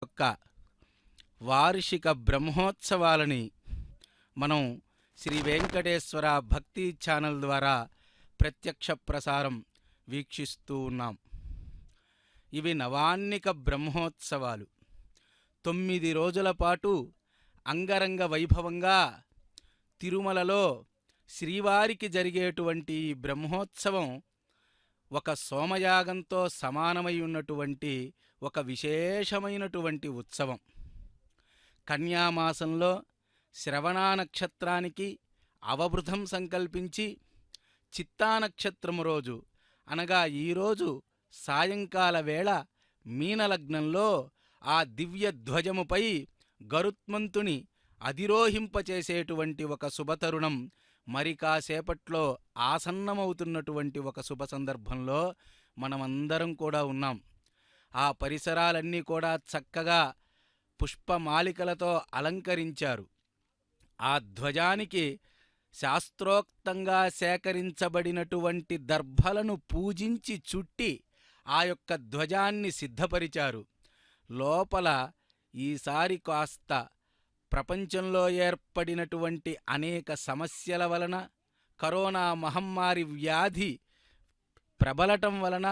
యొక్క వార్షిక బ్రహ్మోత్సవాలని మనం శ్రీ వెంకటేశ్వర భక్తి ఛానల్ ద్వారా ప్రత్యక్ష ప్రసారం వీక్షిస్తూ ఉన్నాం. ఇవి నవాన్నిక బ్రహ్మోత్సవాలు. 9 రోజుల పాటు అంగరంగ వైభవంగా తిరుమలలో శ్రీవారికి జరిగేటువంటి ఈ బ్రహ్మోత్సవం ఒక సోమయాగంతో సమానమై ఉన్నటువంటి ఒక విశేషమైనటువంటి ఉత్సవం. కన్యామాసంలో శ్రవణ నక్షత్రానికి అవబృధం సంకల్పించి చిత్తా నక్షత్రము రోజు అనగా ఈరోజు సాయంకాల వేళ మీనలగ్నంలో ఆ దివ్య ధ్వజముపై గరుత్మంతుని అధిరోహింపచేసేటువంటి ఒక శుభతరుణం మరి కాసేపట్లో ఆసన్నమవుతున్నటువంటి ఒక శుభ సందర్భంలో మనమందరం కూడా ఉన్నాం. ఆ పరిసరాలన్నీ కూడా చక్కగా పుష్పమాలికలతో అలంకరించారు. ఆ ధ్వజానికి శాస్త్రోక్తంగా సేకరించబడినటువంటి దర్భలను పూజించి చుట్టి ఆ యొక్క ధ్వజాన్ని సిద్ధపరిచారు. లోపల ఈసారి కాస్త ప్రపంచంలో ఏర్పడినటువంటి అనేక సమస్యల వలన, కరోనా మహమ్మారి వ్యాధి ప్రబలటం వలన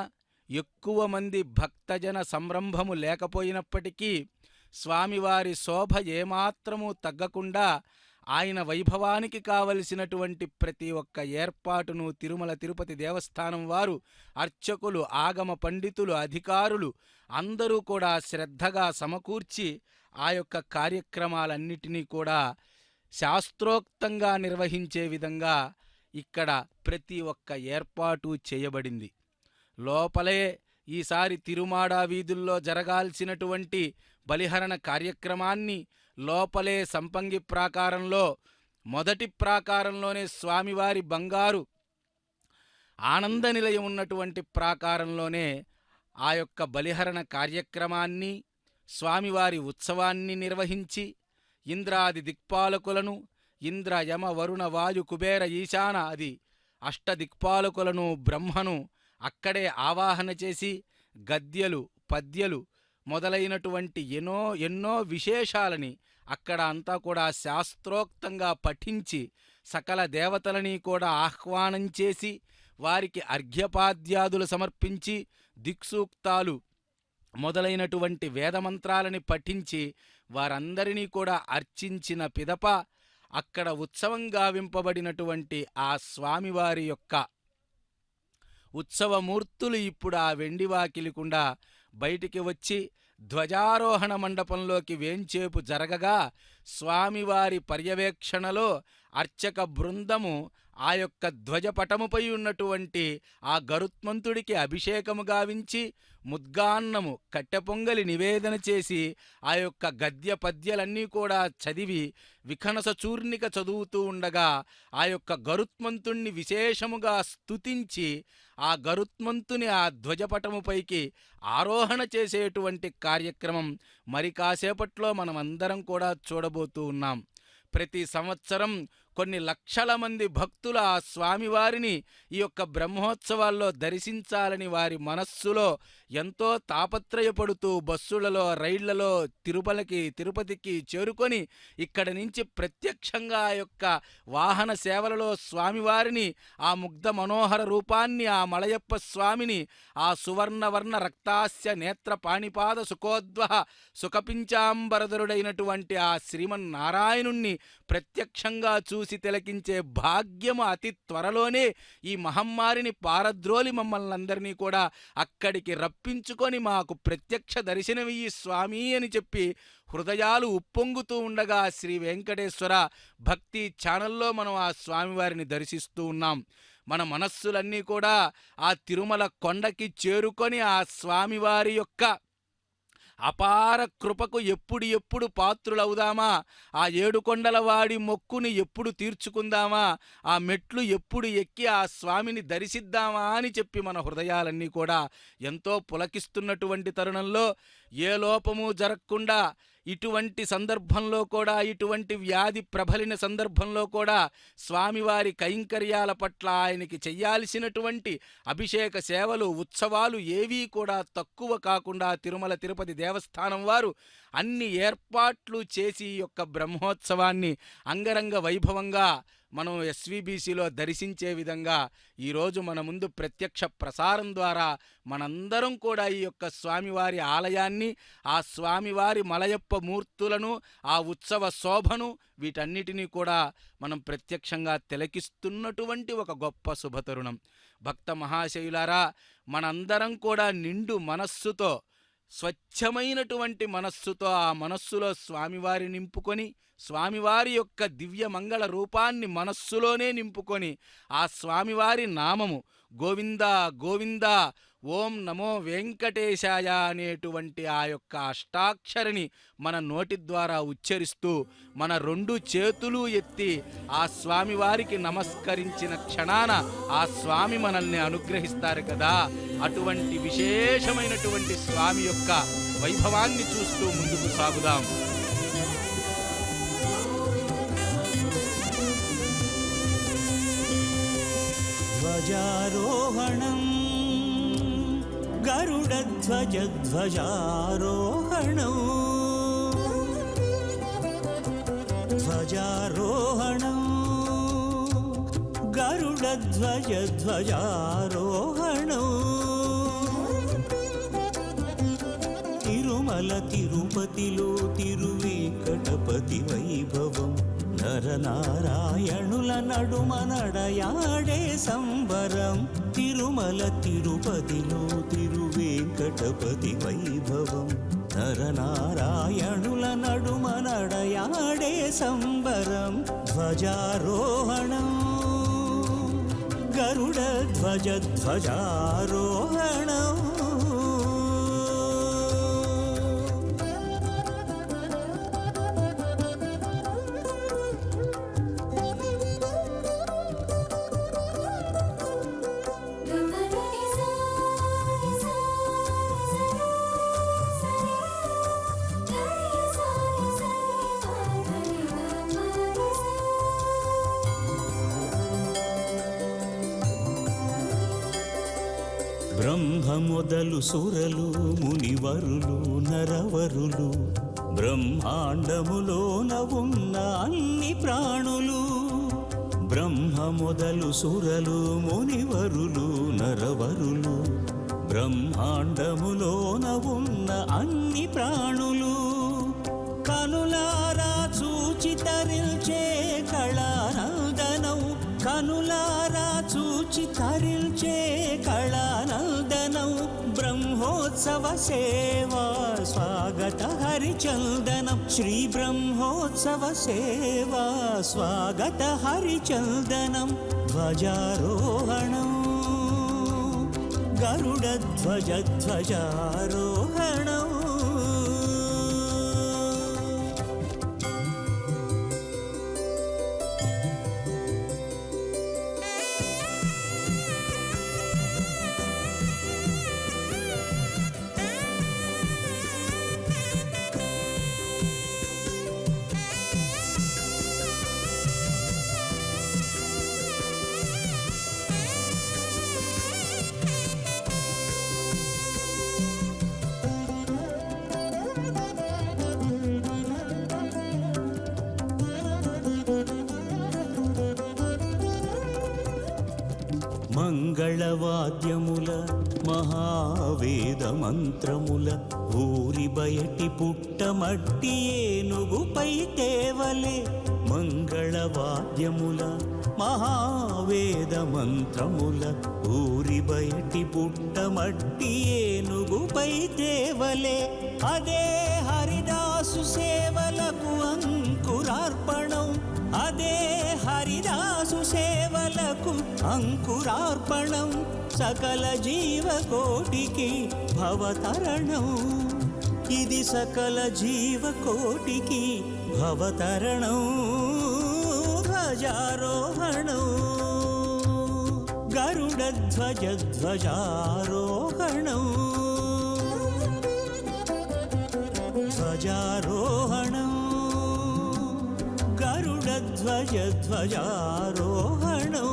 ఎక్కువ మంది భక్తజన సంరంభము లేకపోయినప్పటికీ స్వామివారి శోభ ఏమాత్రమూ తగ్గకుండా ఆయన వైభవానికి కావలసినటువంటి ప్రతి ఒక్క ఏర్పాటును తిరుమల తిరుపతి దేవస్థానం వారు, అర్చకులు, ఆగమ పండితులు, అధికారులు అందరూ కూడా శ్రద్ధగా సమకూర్చి ఆ యొక్క కార్యక్రమాలన్నిటినీ కూడా శాస్త్రోక్తంగా నిర్వహించే విధంగా ఇక్కడ ప్రతి ఒక్క ఏర్పాటు చేయబడింది. లోపలే ఈసారి తిరుమాడ వీధుల్లో జరగాల్సినటువంటి బలిహరణ కార్యక్రమాన్ని లోపలే సంపంగి ప్రాకారంలో మొదటి ప్రాకారంలోనే స్వామివారి బంగారు ఆనంద నిలయం ఉన్నటువంటి ప్రాకారంలోనే ఆ యొక్క బలిహరణ కార్యక్రమాన్ని, స్వామివారి ఉత్సవాన్ని నిర్వహించి ఇంద్రాది దిక్పాలకులను, ఇంద్ర యమ వరుణ వాయు కుబేర ఈశాన అది అష్టదిక్పాలకులను, బ్రహ్మను అక్కడే ఆవాహన చేసి గద్యలు, పద్యలు మొదలైనటువంటి ఎన్నో విశేషాలని అక్కడ అంతా కూడా శాస్త్రోక్తంగా పఠించి సకల దేవతలని కూడా ఆహ్వానం చేసి వారికి అర్ఘ్యపాద్యాదులు సమర్పించి దిక్సూక్తాలు మొదలైనటువంటి వేదమంత్రాలని పఠించి వారందరినీ కూడా అర్చించిన పిదప అక్కడ ఉత్సవం గావింపబడినటువంటి ఆ స్వామివారి యొక్క ఉత్సవమూర్తులు ఇప్పుడు ఆ వెండివాకిలికుండా బయటికి వచ్చి ధ్వజారోహణ మండపంలోకి వేంచేపు జరగగా స్వామివారి పర్యవేక్షణలో అర్చక బృందము ఆ యొక్క ధ్వజపటముపై ఉన్నటువంటి ఆ గరుత్మంతుడికి అభిషేకము గావించి ముద్గాన్నము, కట్టెపొంగలి నివేదన చేసి ఆ యొక్క గద్య పద్యలన్నీ కూడా చదివి విఖనస చూర్ణిక చదువుతూ ఉండగా ఆ యొక్క గరుత్మంతుణ్ణి విశేషముగా స్తుతించి ఆ గరుత్మంతుని ఆ ధ్వజపటముపైకి ఆరోహణ చేసేటువంటి కార్యక్రమం మరి కాసేపట్లో మనమందరం కూడా చూడబోతూ ఉన్నాం. ప్రతి సంవత్సరం కొన్ని లక్షల మంది భక్తులు ఆ స్వామివారిని ఈ యొక్క బ్రహ్మోత్సవాల్లో దర్శించాలని వారి మనస్సులో ఎంతో తాపత్రయపడుతూ బస్సులలో, రైళ్లలో తిరుపతికి చేరుకొని ఇక్కడి నుంచి ప్రత్యక్షంగా ఆ యొక్క వాహన సేవలలో స్వామివారిని, ఆ ముగ్ధ మనోహర రూపాన్ని, ఆ మలయప్ప స్వామిని, ఆ సువర్ణవర్ణ రక్తాస్య నేత్ర పాణిపాద సుఖోద్వహ సుఖపించాంబరధరుడైనటువంటి ఆ శ్రీమన్నారాయణుణ్ణి ప్రత్యక్షంగా చూసి తిలకించే భాగ్యము అతి త్వరలోనే ఈ మహమ్మారిని పారద్రోలి మమ్మల్ని అందరినీ కూడా అక్కడికి రప్పించుకొని మాకు ప్రత్యక్ష దర్శనమియ్యి స్వామి అని చెప్పి హృదయాలు ఉప్పొంగుతూ ఉండగా శ్రీ వెంకటేశ్వర భక్తి ఛానల్లో మనం ఆ స్వామివారిని దర్శిస్తూ ఉన్నాం. మన మనస్సులన్నీ కూడా ఆ తిరుమల కొండకి చేరుకొని ఆ స్వామివారి యొక్క అపార కృపకు ఎప్పుడు పాత్రులవుదామా, ఆ ఏడుకొండల వాడి మొక్కుని ఎప్పుడు తీర్చుకుందామా, ఆ మెట్లు ఎప్పుడు ఎక్కి ఆ స్వామిని దర్శిద్దామా అని చెప్పి మన హృదయాలన్నీ కూడా ఎంతో పులకిస్తున్నటువంటి తరుణంలో ఏ లోపము జరగకుండా ఇటువంటి సందర్భంలో కూడా, ఇటువంటి వ్యాధి ప్రబలిన సందర్భంలో కూడా స్వామివారి కైంకర్యాల పట్ల ఆయనకి చెయ్యాల్సినటువంటి అభిషేక సేవలు, ఉత్సవాలు ఏవీ కూడా తక్కువ కాకుండా తిరుమల తిరుపతి దేవస్థానం వారు అన్ని ఏర్పాట్లు చేసి ఈ యొక్క బ్రహ్మోత్సవాన్ని అంగరంగ వైభవంగా మనం ఎస్వీబీసీలో దర్శించే విధంగా ఈరోజు మన ముందు ప్రత్యక్ష ప్రసారం ద్వారా మనందరం కూడా ఈ యొక్క స్వామివారి ఆలయాన్ని, ఆ స్వామివారి మలయప్ప మూర్తులను, ఆ ఉత్సవ శోభను వీటన్నిటినీ కూడా మనం ప్రత్యక్షంగా తిలకిస్తున్నటువంటి ఒక గొప్ప శుభతరుణం. భక్త మహాశయులారా, మనందరం కూడా నిండు మనస్సుతో, స్వచ్ఛమైనటువంటి మనస్సుతో ఆ మనస్సులో స్వామివారి నింపుకొని, స్వామివారి యొక్క దివ్య మంగళ రూపాన్ని మనస్సులోనే నింపుకొని ఆ స్వామివారి నామము గోవింద గోవింద ఓం నమో వెంకటేశాయ అనేటువంటి ఆ యొక్క అష్టాక్షరిని మన నోటి ద్వారా ఉచ్చరిస్తూ మన రెండు చేతులు ఎత్తి ఆ స్వామివారికి నమస్కరించిన క్షణాన ఆ స్వామి మనల్ని అనుగ్రహిస్తారు కదా. అటువంటి విశేషమైనటువంటి స్వామి యొక్క వైభవాన్ని చూస్తూ ముందుకు సాగుదాం. ధ్వజారోహణం గరుడధ్వజ ధ్వజారోహణం ధ్వజారోహణం గరుడధ్వజ ధ్వజారోహణం తిరుమల తిరుపతిలో తిరువేంకటపతి వైభవం నరనారాయణుల నడుమ నడయాడే సంబరం తిరుమల తిరుపతిలో తిరువేంకటపతి వైభవం నరనారాయణుల నడుమ నడయాడే సంబరం ధ్వజారోహణం గరుడ ధ్వజ ధ్వజారోహణం బ్రహ్మ మొదలు సురలు మునివరులు నరవరులు బ్రహ్మాండములోన ఉన్న అన్ని ప్రాణులు బ్రహ్మ మొదలు సురలు మునివరులు నరవరులు బ్రహ్మాండములోన ఉన్న అన్ని ప్రాణులు కనులారా చూచి తరిల్చే కళానందనం కనులారా చూచి తరిల్చే కళానందనం బ్రహ్మోత్సవ సేవా స్వాగత హరిచందనం శ్రీ బ్రహ్మోత్సవ సేవా స్వాగత హరిచందనం ధ్వజారోహణం గరుడ ధ్వజ ధ్వజారోహణం మంగళవాద్యముల మహావేద మంత్రముల ఊరి బయటి పుట్టమట్టి ఏనుగుపై తేవలే మంగళవాద్యముల మహావేద మంత్రముల ఊరి బయటి పుట్టమట్టి ఏనుగుపై తేవలే అదే హరిదాసు సేవలకు అంకురార్పణం అదే హరిదాసు సేవలకు అంకురార్పణం సకల జీవకోటికి భవతరణం ఇది సకల జీవకోటికి భవతరణం ధ్వజారోహణం గరుడ ధ్వజ ధ్వజారోహణం ధ్వజారోహణం గరుడ ధ్వజ ధ్వజారోహణం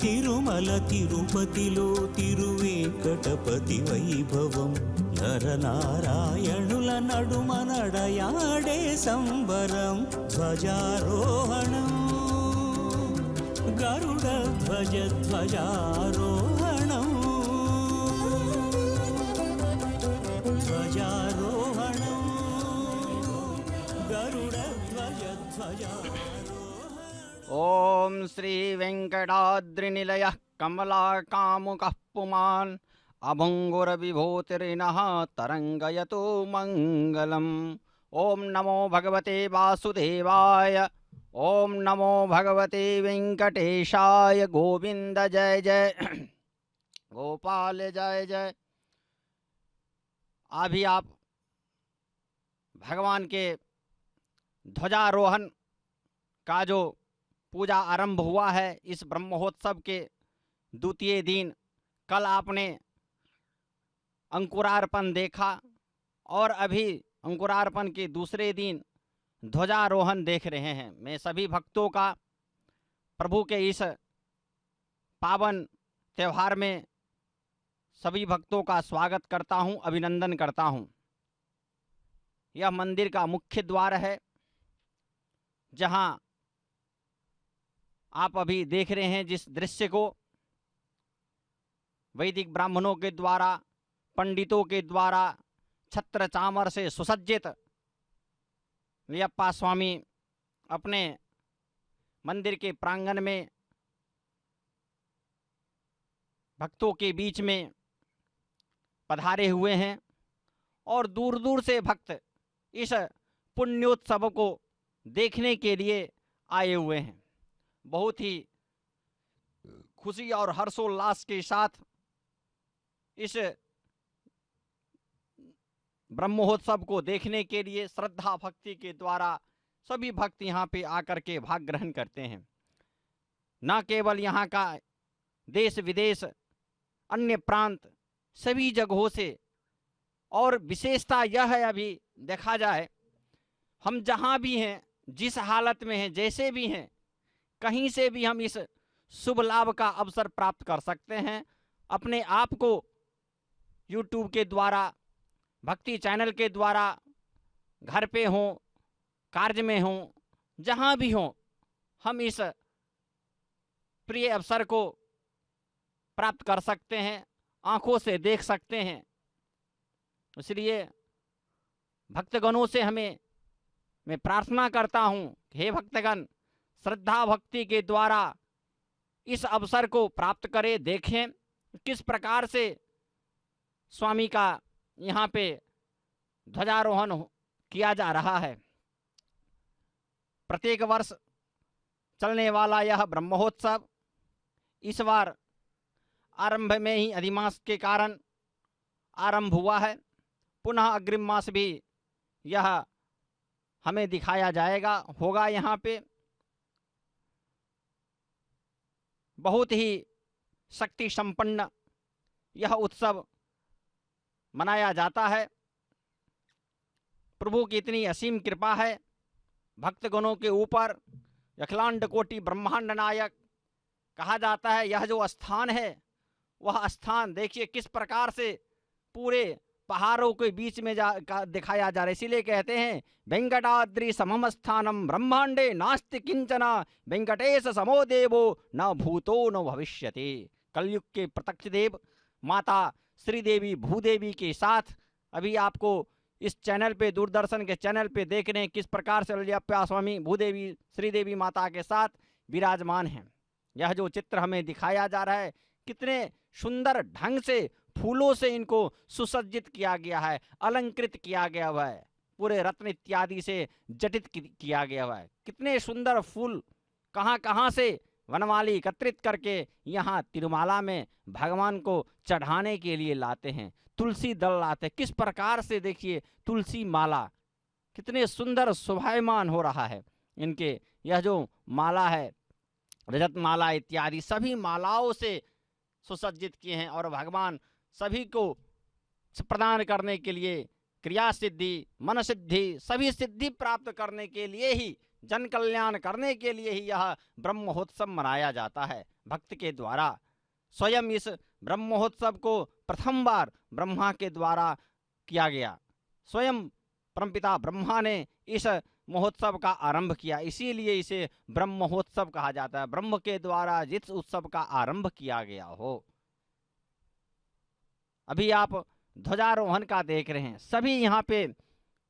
తిరుమల తిరుపతిలో తిరువేంకటపతి వైభవం నరనారాయణుల నడుమ నడయాడే సంబరం ధ్వజారోహణం గరుడ ధ్వజ ధ్వజారోహణం ధ్వజారోహణం గరుడ ధ్వజ ధ్వజారోహణం. ఓం శ్రీ వెంకటాద్రినిలయః కమలాకాముకః పుమాన్ అభంగురవిభూతిరినః తరంగయతు మంగళం. ఓం నమో భగవతే వాసుదేవాయ ओम नमो भगवते वेंकटेशाय। गोविंद जय जय। गोपाल जय जय। अभी आप भगवान के ध्वजारोहण का जो पूजा आरंभ हुआ है, इस ब्रह्मोत्सव के द्वितीय दिन कल आपने अंकुरार्पण देखा और अभी अंकुरार्पण के दूसरे दिन ध्वजारोहण देख रहे हैं। मैं सभी भक्तों का प्रभु के इस पावन त्यौहार में सभी भक्तों का स्वागत करता हूं, अभिनंदन करता हूं। यह मंदिर का मुख्य द्वार है, जहां आप अभी देख रहे हैं जिस दृश्य को, वैदिक ब्राह्मणों के द्वारा, पंडितों के द्वारा छत्र चामर से सुसज्जित लियप्पा स्वामी अपने मंदिर के प्रांगण में भक्तों के बीच में पधारे हुए हैं और दूर दूर से भक्त इस पुण्योत्सव को देखने के लिए आए हुए हैं। बहुत ही खुशी और हर्षोल्लास के साथ इस ब्रह्मोत्सव को देखने के लिए श्रद्धा भक्ति के द्वारा सभी भक्त यहाँ पे आकर के भाग ग्रहण करते हैं। न केवल यहाँ का देश विदेश, अन्य प्रांत, सभी जगहों से। और विशेषता यह है, अभी देखा जाए हम जहाँ भी हैं, जिस हालत में हैं, जैसे भी हैं, कहीं से भी हम इस शुभ लाभ का अवसर प्राप्त कर सकते हैं। अपने आप को YouTube के द्वारा, भक्ति चैनल के द्वारा, घर पे हों, कार्य में हों, जहाँ भी हों, हम इस प्रिय अवसर को प्राप्त कर सकते हैं, आंखों से देख सकते हैं। इसलिए भक्तगणों से मैं प्रार्थना करता हूँ, हे भक्तगण, श्रद्धा भक्ति के द्वारा इस अवसर को प्राप्त करें, देखें किस प्रकार से स्वामी का यहाँ पे ध्वजारोहण किया जा रहा है। प्रत्येक वर्ष चलने वाला यह ब्रह्मोत्सव इस बार आरंभ में ही अधिमास के कारण आरंभ हुआ है। पुनः अग्रिम मास भी यह हमें दिखाया जाएगा, होगा। यहाँ पे बहुत ही शक्ति संपन्न यह उत्सव मनाया जाता है। प्रभु की इतनी असीम कृपा है भक्तगणों के ऊपर। अखिलांड कोटि ब्रह्मांड नायक कहा जाता है। यह जो स्थान है, वह स्थान देखिए किस प्रकार से पूरे पहाड़ों के बीच में दिखाया जा रहा है। इसीलिए कहते हैं वेंकटाद्रि समम स्थानम ब्रह्मांडे नास्ति किंचना वेंकटेश समो देवो न भूतो न भविष्यति। कलयुग के प्रत्यक्ष देव माता श्रीदेवी भूदेवी के साथ अभी आपको इस चैनल पे, दूरदर्शन के चैनल पे देख रहे हैं किस प्रकार से लियप्पा स्वामी भूदेवी श्रीदेवी माता के साथ विराजमान हैं। यह जो चित्र हमें दिखाया जा रहा है, कितने सुंदर ढंग से फूलों से इनको सुसज्जित किया गया है, अलंकृत किया गया हुआ है, पूरे रत्न इत्यादि से जटित किया गया हुआ है। कितने सुंदर फूल कहाँ कहाँ से वनमाली एकत्रित करके यहाँ तिरुमाला में भगवान को चढ़ाने के लिए लाते हैं। तुलसी दल लाते हैं, किस प्रकार से देखिए तुलसी माला कितने सुंदर शोभायमान हो रहा है इनके। यह जो माला है, रजत माला इत्यादि सभी मालाओं से सुसज्जित किए हैं और भगवान सभी को प्रदान करने के लिए, क्रिया सिद्धि, मन सिद्धि, सभी सिद्धि प्राप्त करने के लिए ही, जन कल्याण करने के लिए ही यह ब्रह्मोत्सव मनाया जाता है भक्त के द्वारा। स्वयं इस ब्रह्मोत्सव को प्रथम बार ब्रह्मा के द्वारा किया गया। स्वयं परमपिता ब्रह्मा ने इस महोत्सव का आरंभ किया, इसीलिए इसे ब्रह्मोत्सव कहा जाता है। ब्रह्म के द्वारा जिस उत्सव का आरंभ किया गया हो। अभी आप ध्वजारोहण का देख रहे हैं। सभी यहाँ पे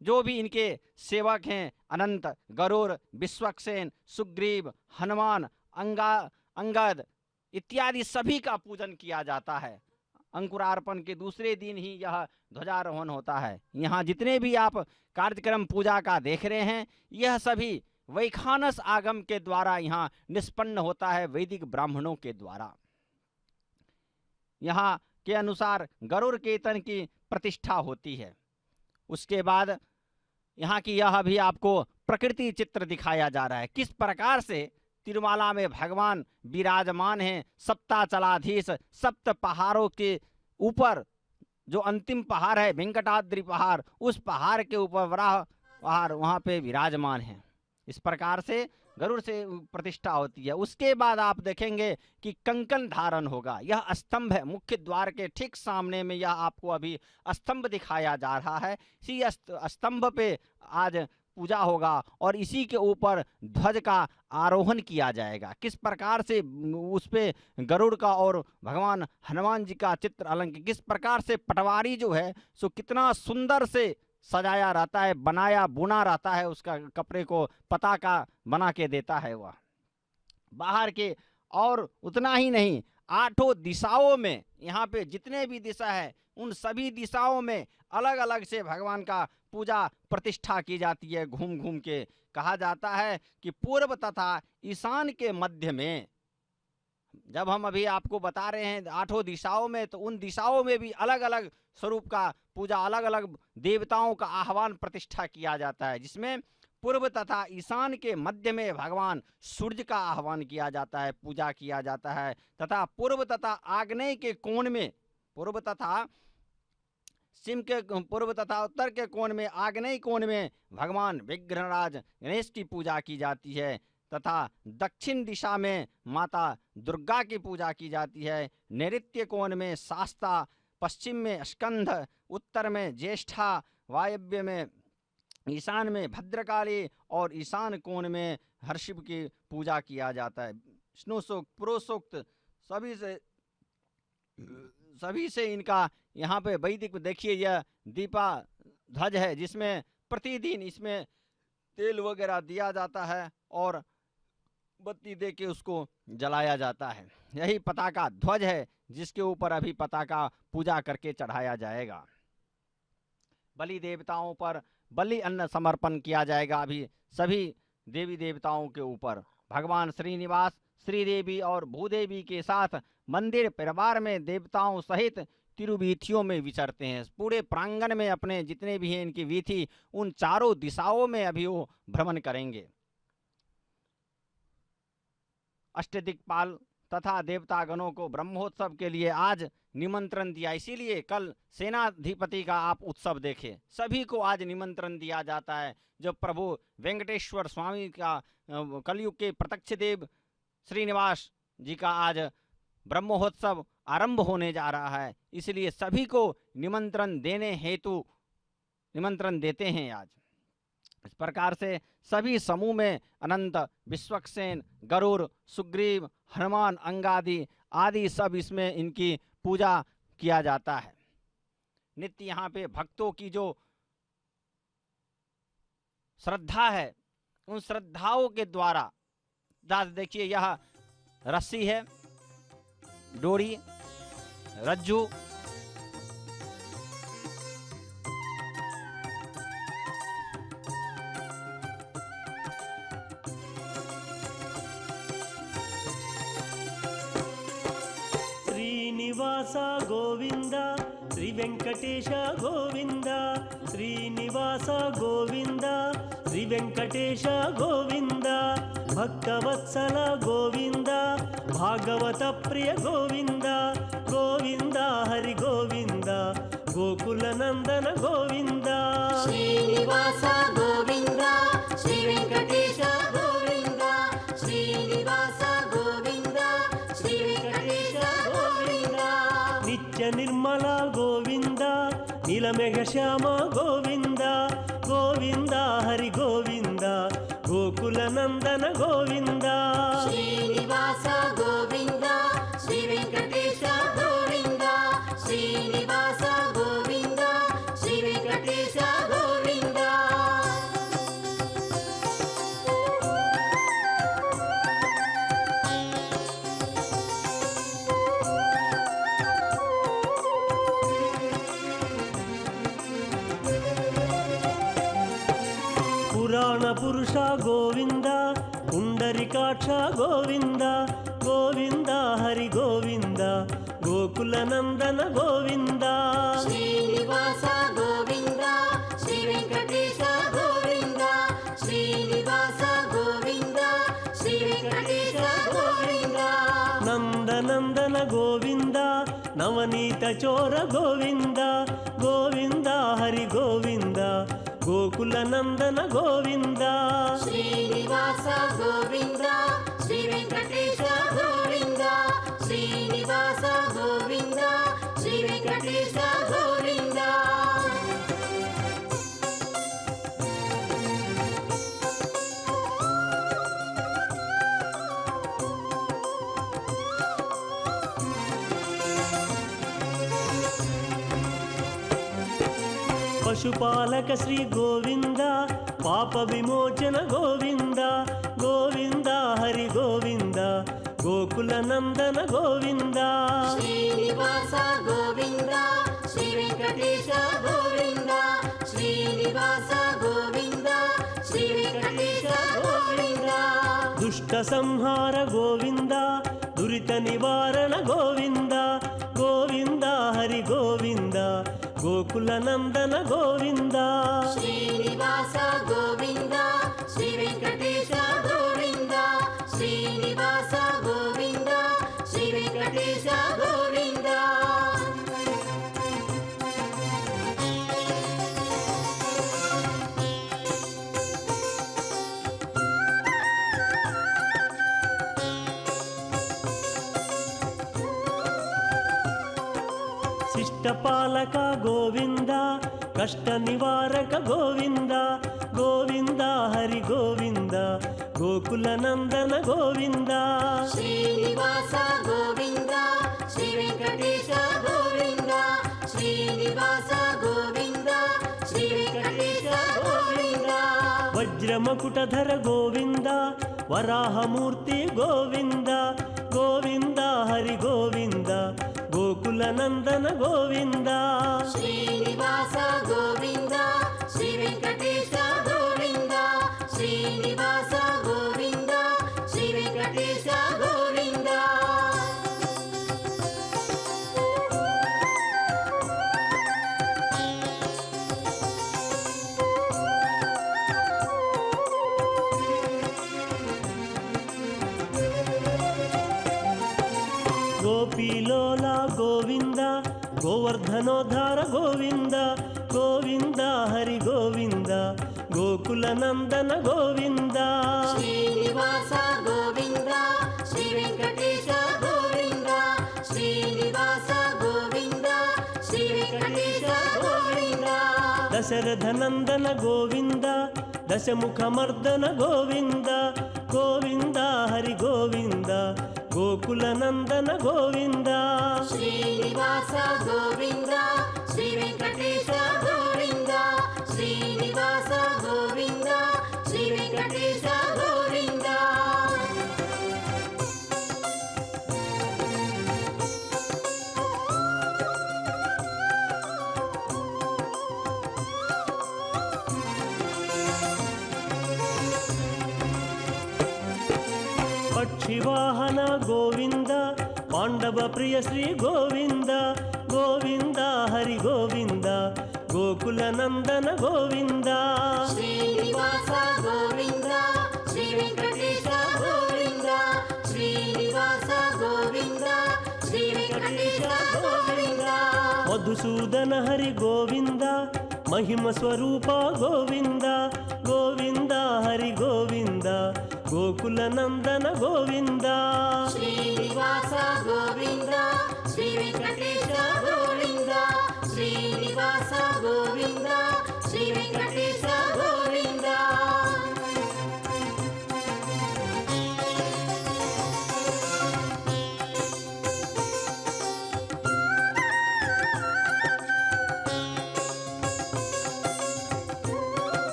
जो भी इनके सेवक हैं, अनंत, गरुड़, विश्वक्सेन, सुग्रीव, हनुमान, अंगद इत्यादि सभी का पूजन किया जाता है। अंकुरार्पण के दूसरे दिन ही यह ध्वजारोहण होता है। यहाँ जितने भी आप कार्यक्रम पूजा का देख रहे हैं, यह सभी वैखानस आगम के द्वारा यहाँ निष्पन्न होता है, वैदिक ब्राह्मणों के द्वारा। यहाँ के अनुसार गरुड़ केतन की प्रतिष्ठा होती है। उसके बाद यहाँ की यह भी आपको प्रकृति चित्र दिखाया जा रहा है, किस प्रकार से तिरुमाला में भगवान विराजमान हैं। सप्ताचलाधीश, सप्त पहाड़ों के ऊपर जो अंतिम पहाड़ है वेंकटाद्रि पहाड़, उस पहाड़ के ऊपर वराह पहाड़ वहाँ पे विराजमान है। इस प्रकार से गरुड़ से प्रतिष्ठा होती है। उसके बाद आप देखेंगे कि कंकण धारण होगा। यह स्तंभ है, मुख्य द्वार के ठीक सामने में यह आपको अभी स्तंभ दिखाया जा रहा है। इसी स्तंभ पे आज पूजा होगा और इसी के ऊपर ध्वज का आरोहण किया जाएगा। किस प्रकार से उस पे गरुड़ का और भगवान हनुमान जी का चित्र अलंकृत, किस प्रकार से पटवारी जो है सो कितना सुंदर से सजाया रहता है, बनाया बुना रहता है, उसका कपड़े को पताका बना के देता है वह बाहर के। और उतना ही नहीं, 8 दिशाओं में यहाँ पे जितने भी दिशा है उन सभी दिशाओं में अलग अलग से भगवान का पूजा प्रतिष्ठा की जाती है। घूम घूम के कहा जाता है कि पूर्व तथा ईशान के मध्य में, जब हम अभी आपको बता रहे हैं 8 दिशाओं में, तो उन दिशाओं में भी अलग अलग स्वरूप का पूजा, अलग अलग देवताओं का आह्वान प्रतिष्ठा किया जाता है, जिसमें पूर्व तथा ईशान के मध्य में भगवान सूर्य का आह्वान किया जाता है, पूजा किया जाता है। तथा पूर्व तथा आग्नेय के कोण में, पूर्व तथा पश्चिम के पूर्व तथा उत्तर के कोण में, आग्नेय कोण में भगवान विघ्नराज गणेश की पूजा की जाती है। तथा दक्षिण दिशा में माता दुर्गा की पूजा की जाती है। नैऋत्य कोण में शास्ता, पश्चिम में स्कंध, उत्तर में ज्येष्ठा, वायव्य में, ईशान में भद्रकाली और ईशान कोण में हरशिव की पूजा किया जाता है। विष्णु सूक्त, पुरुष सूक्त सभी से इनका यहाँ पे वैदिक देखिए, यह दीपा ध्वज है जिसमें प्रतिदिन इसमें तेल वगैरह दिया जाता है और बत्ती दे के उसको जलाया जाता है। यही पताका ध्वज है जिसके ऊपर अभी पताका पूजा करके चढ़ाया जाएगा। बलि देवताओं पर बलि अन्न समर्पण किया जाएगा अभी सभी देवी देवताओं के ऊपर। भगवान श्रीनिवास, श्रीदेवी और भूदेवी के साथ मंदिर परिवार में देवताओं सहित तिरुवीथियों में विचरते हैं। पूरे प्रांगण में अपने जितने भी हैं इनकी वीथी, उन चारों दिशाओं में अभी वो भ्रमण करेंगे। अष्टदिक्पाल तथा देवतागणों को ब्रह्मोत्सव के लिए आज निमंत्रण दिया, इसीलिए कल सेनाधिपति का आप उत्सव देखें, सभी को आज निमंत्रण दिया जाता है। जब प्रभु वेंकटेश्वर स्वामी का कलयुग के प्रत्यक्ष देव श्रीनिवास जी का आज ब्रह्मोत्सव आरंभ होने जा रहा है, इसलिए सभी को निमंत्रण देने हेतु निमंत्रण देते हैं आज। इस प्रकार से सभी समूह में अनंत, विश्वक्सेन, गरुड़, सुग्रीव, हनुमान, अंगादि आदि सब इसमें इनकी पूजा किया जाता है। नित्य यहाँ पे भक्तों की जो श्रद्धा है उन श्रद्धाओं के द्वारा दास देखिए, यह रस्सी है, डोरी, रज्जू, శ్రీనివాస గోవింద, శ్రీ వెంకటేశ గోవింద, శ్రీనివాస గోవింద, శ్రీ వెంకటేశ గోవింద, భక్తవత్సల గోవింద, భాగవత ప్రియ గోవింద, గోవింద హరి గోవింద, గోకుల నందన గోవింద. శ్రీనివాస గోవింద, శ్రీ వెంకటేశ గోవింద, శ్రీనివాస గోవింద, శ్రీ వెంకటేశ గోవింద. నిత్య నిర్మల గోవింద, నీలమేఘ శ్యామ గోవింద, గోవింద హరి గోవింద, గోకుల నందన గోవింద. శ్రీనివాస గోవింద, శ్రీ వెంకటేశ గోవింద, శ్రీనివాస గోవింద, శ్రీ వెంకటేశ గోవింద. పురాణ పురుష గోవింద పుండరికాక్ష గోవింద గోవింద హరి గోవింద గోకుల నందన గోవింద శ్రీనివాస గోవింద శ్రీ వెంకటేశ గోవింద శ్రీనివాస గోవింద శ్రీ వెంకటేశ గోవింద నందనందన గోవింద నవనీత చోర గోవింద గోవింద హరి గోవింద గోకుల నందన గోవింద శ్రీనివాస గోవింద శ్రీ వెంకటేశ గోవింద శ్రీనివాస గోవింద శ్రీ వెంకటేశ గోవింద పశుపాలక శ్రీ గోవింద పాప విమోచన గోవింద గోవింద హరి గోవింద గోకుల నందన గోవింద శ్రీనివాస గోవింద శ్రీ వెంకటేశ గోవింద శ్రీనివాస గోవింద శ్రీ వెంకటేశ గోవింద దుష్ట సంహార గోవింద దురిత నివారణ గోవింద గోవింద హరి గోవింద గోకుల నందన గోవింద శ్రీనివాస గోవింద శ్రీ వెంకటేశ గోవింద శ్రీనివాస గోవింద శ్రీ వెంకటేశ గోవింద శిష్టపాలక గోవింద కష్ట నివారక గోవింద గోవింద హరి గోవింద గోకుల నందన గోవింద శ్రీనివాస గోవింద శ్రీ వెంకటేశ గోవింద శ్రీనివాస గోవింద శ్రీ వెంకటేశ గోవింద వజ్రమకుటధర గోవింద వరాహమూర్తి గోవింద గోవింద హరి గోవింద గోకుల నందన గోవింద శ్రీనివాస గోవింద శ్రీ వెంకటేశ గోవింద శ్రీనివాస గోవింద శ్రీ వెంకటేశ గోవింద గోపీలోల గోవింద గోవర్ధనోద్ధార గోవింద గోవింద హరి గోవింద గోకుల నందన గోవింద శ్రీనివాస గోవింద శ్రీ వెంకటేశ గోవింద శ్రీనివాస గోవింద శ్రీ వెంకటేశ గోవింద దశరథ నందన గోవింద దశముఖమర్దన గోవింద గోవింద హరి గోవింద గోకుల నందన గోవింద శ్రీనివాస గోవింద శ్రీ వెంకటేశ గోవింద శ్రీనివాస గోవింద శ్రీ వెంకటేశ గోవింద పక్షివాహన గోవింద పాండవ ప్రియ శ్రీ గోవింద గోవింద హరి గోవింద గోకుల నందన గోవింద శ్రీనివాస గోవింద శ్రీ వెంకటేశ గోవింద శ్రీనివాస గోవింద శ్రీ వెంకటేశ గోవింద మధుసూదన హరి గోవింద మహిమ స్వరూప గోవింద గోవింద హరి గోవింద గోకుల నందన గోవింద శ్రీనివాస గోవింద శ్రీ వెంకటేశ గోవింద శ్రీనివాస గోవింద శ్రీ వెంకటేశ గోవింద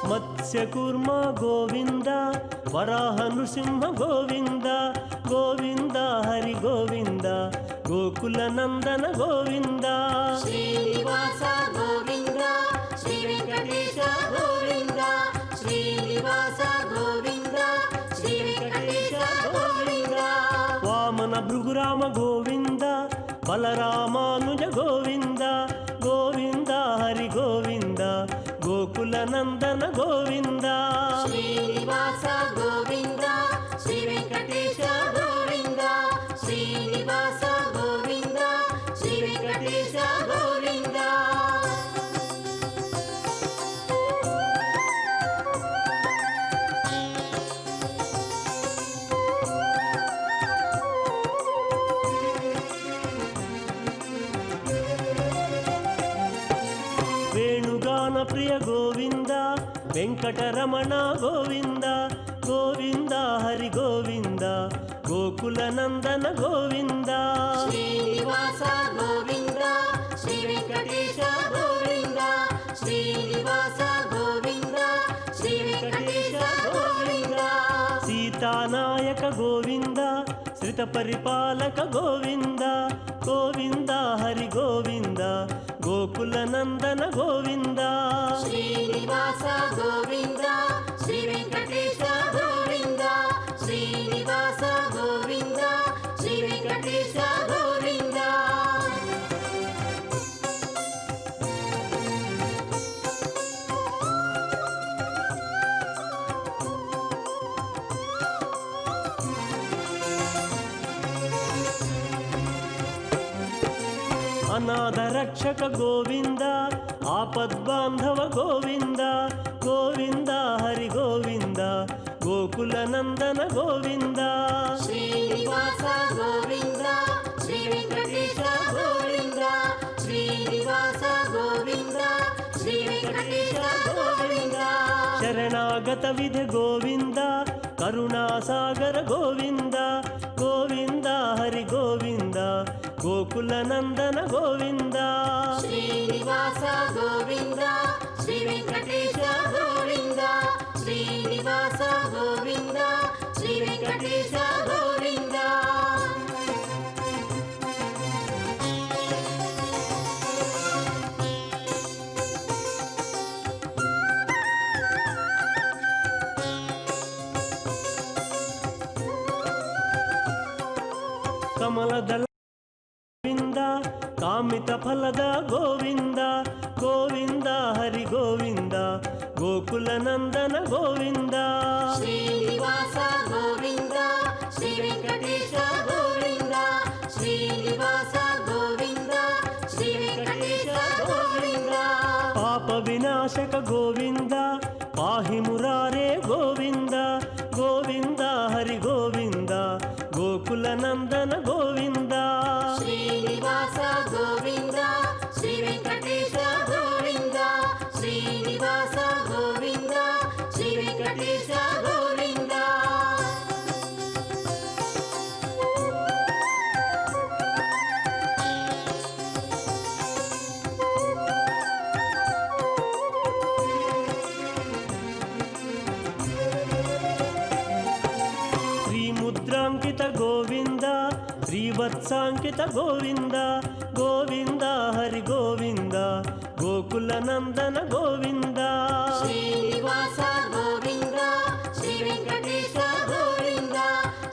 మత్స్యకూర్మ గోవింద వరాహ నృసింహ గోవింద గోవింద హరి గోవింద గోకుల నందన గోవింద శ్రీనివాస గోవింద శ్రీ వెంకటేశ వెంకటేశ గోవింద శ్రీనివాస గోవింద శ్రీ వెంకటేశ గోవింద వామన భృగురామ గోవింద బలరామానుజ గోవింద గోవింద హరి గోవింద గోకుల నందన గోవింద శ్రీనివాస గోవింద శ్రీ వెంకటేశ గోవింద శ్రీనివాస గోవింద శ్రీ వెంకటేశ గోవింద వేణుగాన ప్రియ గోవింద వెంకటరమణ గోవింద గోవింద హరి గోవింద గోకుల నందన గోవింద శ్రీనివాస గోవింద శ్రీ వెంకటేశ గోవింద శ్రీనివాస గోవింద శ్రీ వెంకటేశ గోవింద సీతానాయక గోవింద శ్రిత పరిపాలక గోవింద గోవింద హరి గోవింద గోకుల నందన గోవింద శ్రీనివాస గోవింద శ్రీ వెంకటేశ గోవింద శ్రీనివాస గోవింద శ్రీ వెంకటేశ గోవింద అనాథ రక్షక గోవింద ఆపద్బాంధవ గోవింద గోవింద హరి గోవింద గోకుల నందన గోవింద శ్రీనివాస గోవింద శ్రీ వెంకటేశ గోవింద శ్రీనివాస గోవింద శ్రీ వెంకటేశ గోవింద శరణాగత విధ గోవింద కరుణాసాగర గోవింద గోవింద హరి గోవింద గోకుల నందన గోవింద శ్రీనివాస గోవింద శ్రీ వెంకటేశ గోవింద శ్రీనివాస గోవింద శ్రీ వెంకటేశ గోవింద కమలదళ గోవింద కామిత ఫలద గోవింద గోవింద హరి గోవింద గోకుల నందన గోవింద శ్రీనివాస గోవింద శ్రీ వెంకటేశ గోవింద శ్రీనివాస గోవింద శ్రీ వెంకటేశ గోవింద పాప వినాశక గోవింద పాహి మురారే గోవింద గోవింద హరి గోవింద గోకుల నందన గోవింద శ్రీనివాస గోవింద శ్రీ వెంకటేశ గోవింద శ్రీనివాస గోవింద శ్రీ వెంకటేశ గోవింద శ్రీముద్రాంకిత గోవింద శ్రీవత్సాంకిత గోవింద గోవింద హరి గోవింద గోకుల నందన గోవింద శ్రీనివాస గోవింద శ్రీ వెంకటేశ గోవింద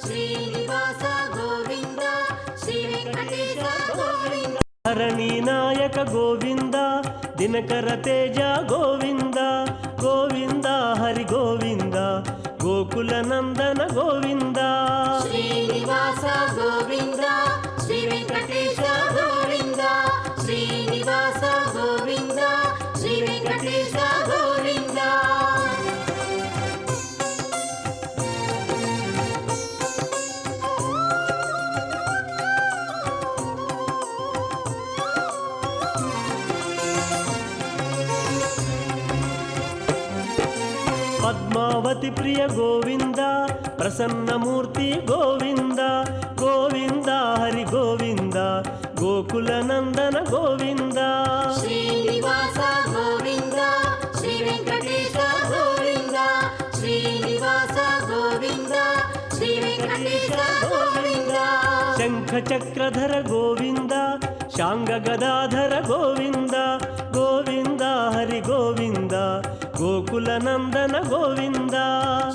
శ్రీనివాస గోవింద శ్రీ వెంకటేశ గోవింద హరణీ నాయక గోవింద దినకర తేజ గోవింద గోవింద హరి గోవింద గోకుల నందన గోవింద శ్రీనివాస గోవింద శ్రీ వెంకటేశ గోవింద శ్రీనివాస గోవింద శ్రీ వెంకటేశ గోవింద పద్మావతి ప్రియ గోవింద ప్రసన్నమూర్తి గోవింద గోవింద హరి గోవింద గోకుల నందన గోవింద శ్రీనివాస గోవింద శ్రీ వెంకటేశ గోవింద శ్రీనివాస గోవింద శ్రీ వెంకటేశ గోవింద శంఖ చక్రధర గోవింద శాంగ గదాధర గోవింద గోవింద ಗೋವಿಂದ ಹರಿ ಗೋವಿಂದ ಗೋಕುಲ ನಂದನ ಗೋವಿಂದ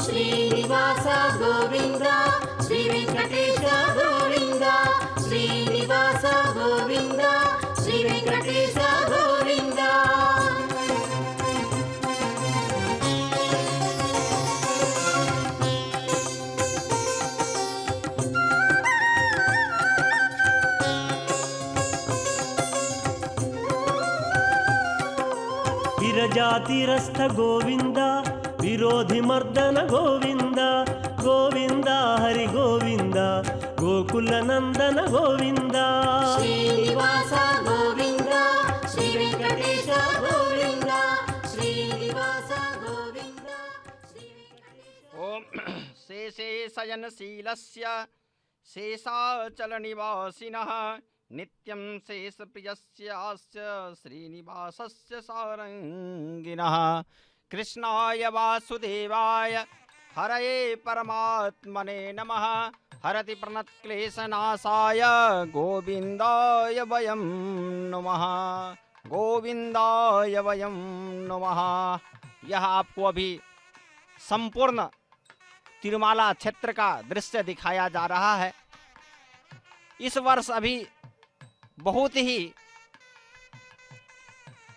ಶ್ರೀನಿವಾಸ ಗೋವಿಂದ ಶ್ರೀ ವೆಂಕಟೇಶ ಗೋವಿಂದ ಶ್ರೀನಿವಾಸ ಗೋವಿಂದ ಶ್ರೀ ವೆಂಕಟೇಶ ಗೋವಿಂದ ವಿರಜಾತಿರಸ್ಥ ಗೋವಿಂದ ವಿರೋಧಿ ಮರ್ದನ ಗೋವಿಂದ ಗೋವಿಂದ ಹರಿ ಗೋವಿಂದ ಗೋಕುಲ ನಂದನ ಗೋವಿಂದ ಶ್ರೀನಿವಾಸ ಗೋವಿಂದ ಶ್ರೀ ವೆಂಕಟೇಶ ಗೋವಿಂದ ಶ್ರೀನಿವಾಸ ಗೋವಿಂದ ಶ್ರೀ ವೆಂಕಟೇಶ ओम शेषे शयनशीलस्य शेषाचलनिवासिनः नित्यं शेषप्रियस्यास्य श्रीनिवासस्य सारङ्गिणः कृष्णाय वासुदेवाय हरये परमात्मने नमः हरति प्रणतक्लेशनाशाय गोविन्दाय वयं नमः गोविन्दाय वयं नमः। यह आपको अभी संपूर्ण तिरुमाला क्षेत्र का दृश्य दिखाया जा रहा है। इस वर्ष अभी बहुत ही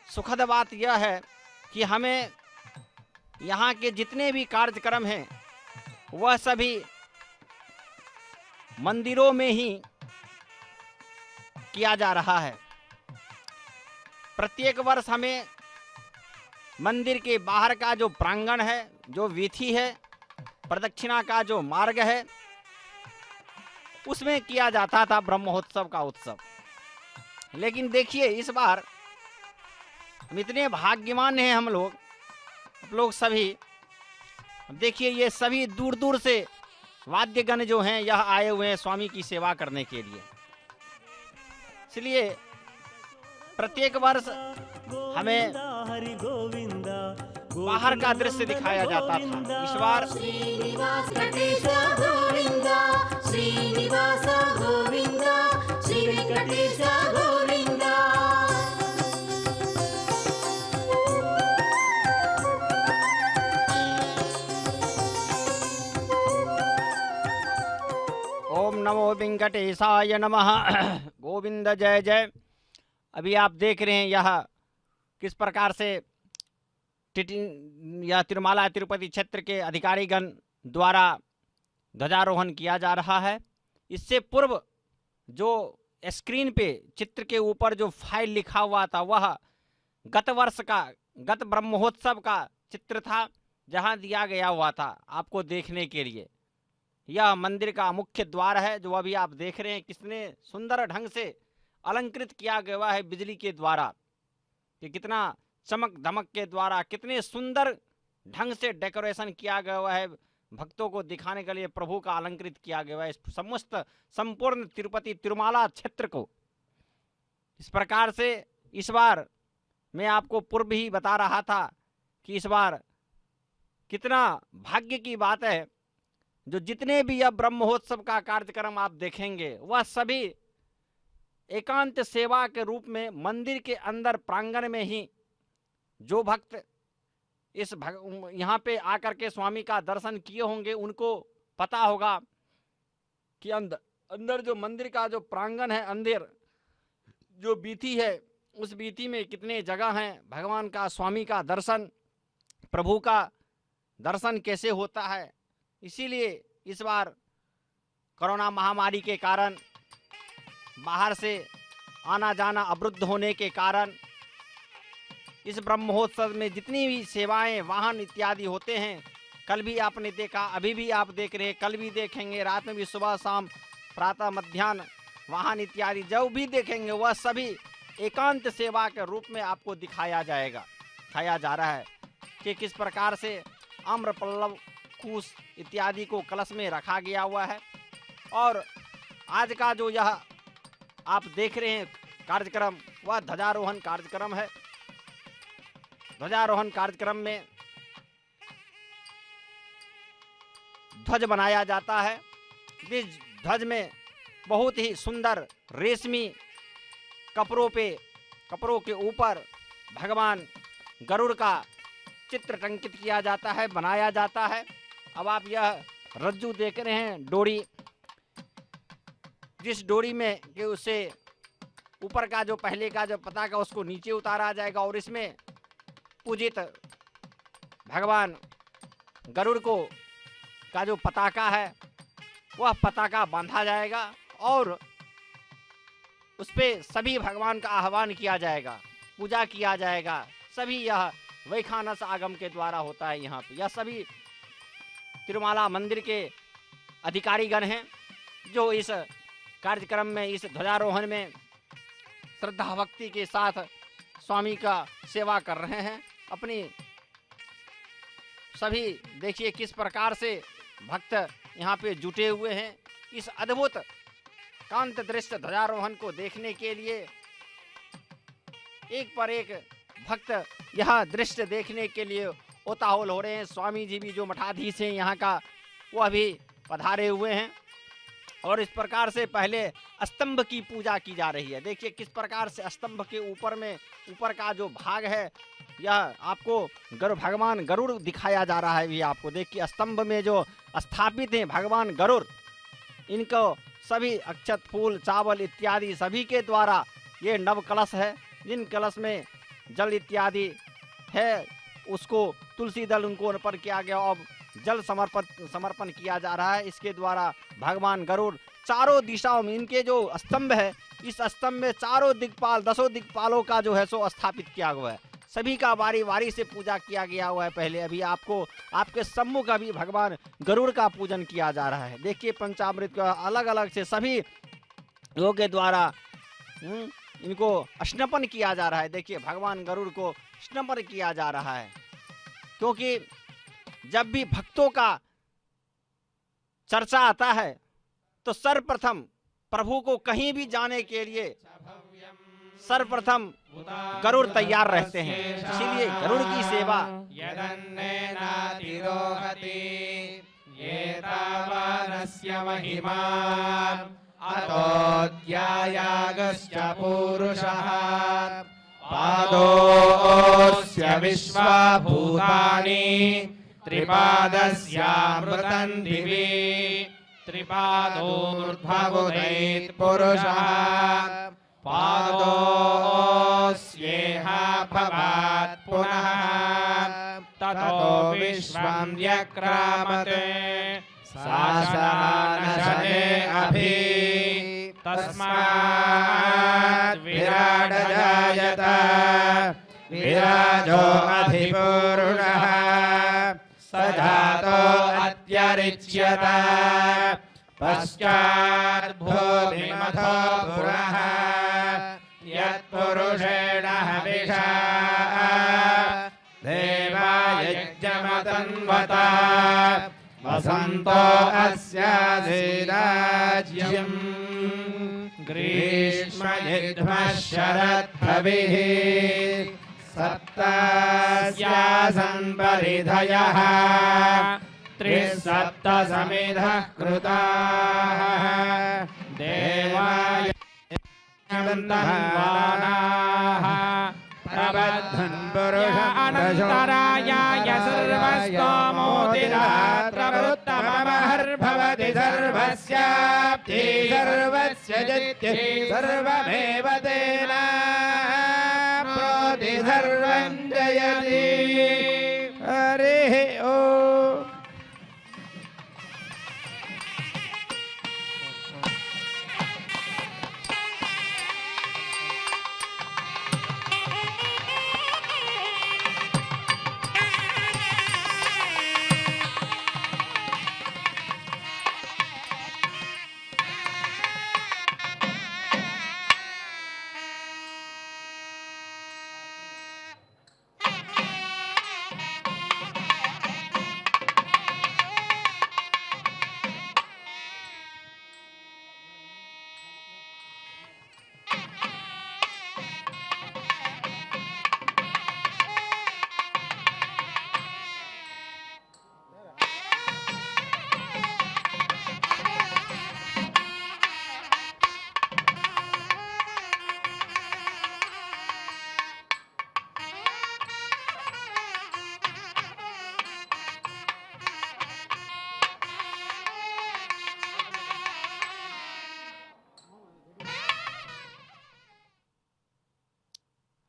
सुखद बात यह है कि हमें यहाँ के जितने भी कार्यक्रम हैं वह सभी मंदिरों में ही किया जा रहा है। प्रत्येक वर्ष हमें मंदिर के बाहर का जो प्रांगण है, जो वीथी है, प्रदक्षिणा का जो मार्ग है, उसमें किया जाता था ब्रह्मोत्सव का उत्सव। लेकिन देखिए इस बार हम इतने भाग्यवान हैं हम लोग सभी। देखिए ये सभी दूर दूर से वाद्यगण जो हैं यह आए हुए हैं स्वामी की सेवा करने के लिए। इसलिए प्रत्येक वर्ष हमें हरि गोविंद बाहर का दृश्य दिखाया जाता था। इस बार श्रीनिवास वेंकटेश गोविंद श्रीनिवास गोविंद श्री वेंकटेश गोविंद ओम नमो वेंकटेशाय नमः। गोविंद जय जय। अभी आप देख रहे हैं यह किस प्रकार से यह तिरुमाला तिरुपति क्षेत्र के अधिकारीगण द्वारा ध्वजारोहण किया जा रहा है। इससे पूर्व जो स्क्रीन पे चित्र के ऊपर जो फाइल लिखा हुआ था वह गत वर्ष का गत ब्रह्मोत्सव का चित्र था, जहां दिया गया हुआ था आपको देखने के लिए। यह मंदिर का मुख्य द्वार है जो अभी आप देख रहे हैं कितने सुंदर ढंग से अलंकृत किया गया है बिजली के द्वारा, कि कितना चमक धमक के द्वारा कितने सुंदर ढंग से डेकोरेशन किया गया है। भक्तों को दिखाने के लिए प्रभु का अलंकृत किया गया है इस समस्त संपूर्ण तिरुपति तिरुमाला क्षेत्र को। इस प्रकार से इस बार मैं आपको पूर्व ही बता रहा था कि इस बार कितना भाग्य की बात है, जो जितने भी अब ब्रह्मोत्सव का कार्यक्रम आप देखेंगे वह सभी एकांत सेवा के रूप में मंदिर के अंदर प्रांगण में ही जो भक्त इस यहाँ पे आकर के स्वामी का दर्शन किए होंगे उनको पता होगा कि अंदर जो मंदिर का जो प्रांगण है, अंदर जो बीथी है, उस बीथी में कितने जगह हैं। भगवान का स्वामी का दर्शन, प्रभु का दर्शन कैसे होता है। इसीलिए इस बार कोरोना महामारी के कारण बाहर से आना जाना अवरुद्ध होने के कारण इस ब्रह्मोत्सव में जितनी भी सेवाएं वाहन इत्यादि होते हैं, कल भी आपने देखा, अभी भी आप देख रहे हैं, कल भी देखेंगे, रात में भी सुबह शाम प्रातः मध्याह्न वाहन इत्यादि जो भी देखेंगे वह सभी एकांत सेवा के रूप में आपको दिखाया जा रहा है कि किस प्रकार से आम्र पल्लव कूस इत्यादि को कलश में रखा गया हुआ है। और आज का जो यह आप देख रहे हैं कार्यक्रम वह ध्वजारोहण कार्यक्रम है। ध्वजारोहण कार्यक्रम में ध्वज बनाया जाता है। इस ध्वज में बहुत ही सुंदर रेशमी कपड़ों के ऊपर भगवान गरुड़ का चित्र टंकित किया जाता है, बनाया जाता है। अब आप यह रज्जू देख रहे हैं, डोरी, जिस डोरी में कि उसे ऊपर का जो पहले का जो पताका उसको नीचे उतारा जाएगा और इसमें पूजित भगवान गरुड़ को का जो पताका है वह पताका बांधा जाएगा और उस पे सभी भगवान का आह्वान किया जाएगा, पूजा किया जाएगा। सभी यह वैखानस आगम के द्वारा होता है। यहाँ पे यह सभी तिरुमाला मंदिर के अधिकारीगण हैं जो इस कार्यक्रम में, इस ध्वजारोहण में श्रद्धा भक्ति के साथ स्वामी का सेवा कर रहे हैं। अपनी सभी देखिए किस प्रकार से भक्त यहाँ पे जुटे हुए हैं। इस अद्भुत कांत दृश्य ध्वजारोहण को देखने के लिए एक पर एक भक्त यह दृश्य देखने के लिए ओताहुल हो रहे हैं। स्वामी जी भी जो मठाधीश हैं यहाँ का, वह भी पधारे हुए हैं और इस प्रकार से पहले स्तंभ की पूजा की जा रही है। देखिए किस प्रकार से स्तंभ के ऊपर में, ऊपर का जो भाग है, यह आपको भगवान गरुड़ दिखाया जा रहा है। भी आपको देखिए स्तंभ में जो स्थापित हैं भगवान गरुड़, इनको सभी अक्षत, फूल, चावल इत्यादि सभी के द्वारा ये नव कलश है, जिन कलश में जल इत्यादि है उसको तुलसी दल उनको अर्पण किया गया और जल समर्पण किया जा रहा है। इसके द्वारा भगवान गरुड़ चारों दिशाओं में, इनके जो स्तंभ है, इस स्तंभ में चारों दिक्पाल, 10 दिक्पालों का जो है सो स्थापित किया हुआ है। सभी का बारी बारी से पूजा किया गया हुआ है। पहले अभी आपको आपके सम्मुख अभी भगवान गरुड़ का पूजन किया जा रहा है। देखिए पंचामृत का अलग अलग से सभी लोगों के द्वारा इनको स्नपन किया जा रहा है। देखिए भगवान गरुड़ को स्नपन किया जा रहा है, क्योंकि जब भी भक्तों का चर्चा आता है तो सर्वप्रथम प्रभु को कहीं भी जाने के लिए सर्वप्रथम गरुड़ तैयार रहते हैं। इसीलिए गरुड़ की सेवा महिमा अतोऽध्यायागश्च पूरुषः पादोऽस्य विश्वभूतानि त्रिपादस्यामृतं दिवि त्रिपादोर्ध्वमुदैत्पुरुषः पादोऽस्येह भवात् पुनः ततो विश्वं व्यक्रामते शासनानशने अभि तस्मात् विराड जायत विराजो अधिपुरुषः स जातो अत्यरिच्यत पश्चात् भूमिमथो पुरः यत्पुरुषेण हविषा देवायज्ञमतन्वता वसन्तो अस्याधिराज्यम् ग्रीष्मयुग्मः शरद्भविः सप्तास्यासन् परिधयः त्रिसप्तसमिधः कृताः देवाय प्रबद्धन् पुरुषानन्तरायाय सर्वस्तोमोदिरात्रवृत्तमहर्भवति सर्वस्याप्ति सर्वस्य जित्ये सर्वमेव तेन प्रोति सर्वं जयति। हरिः ओम्।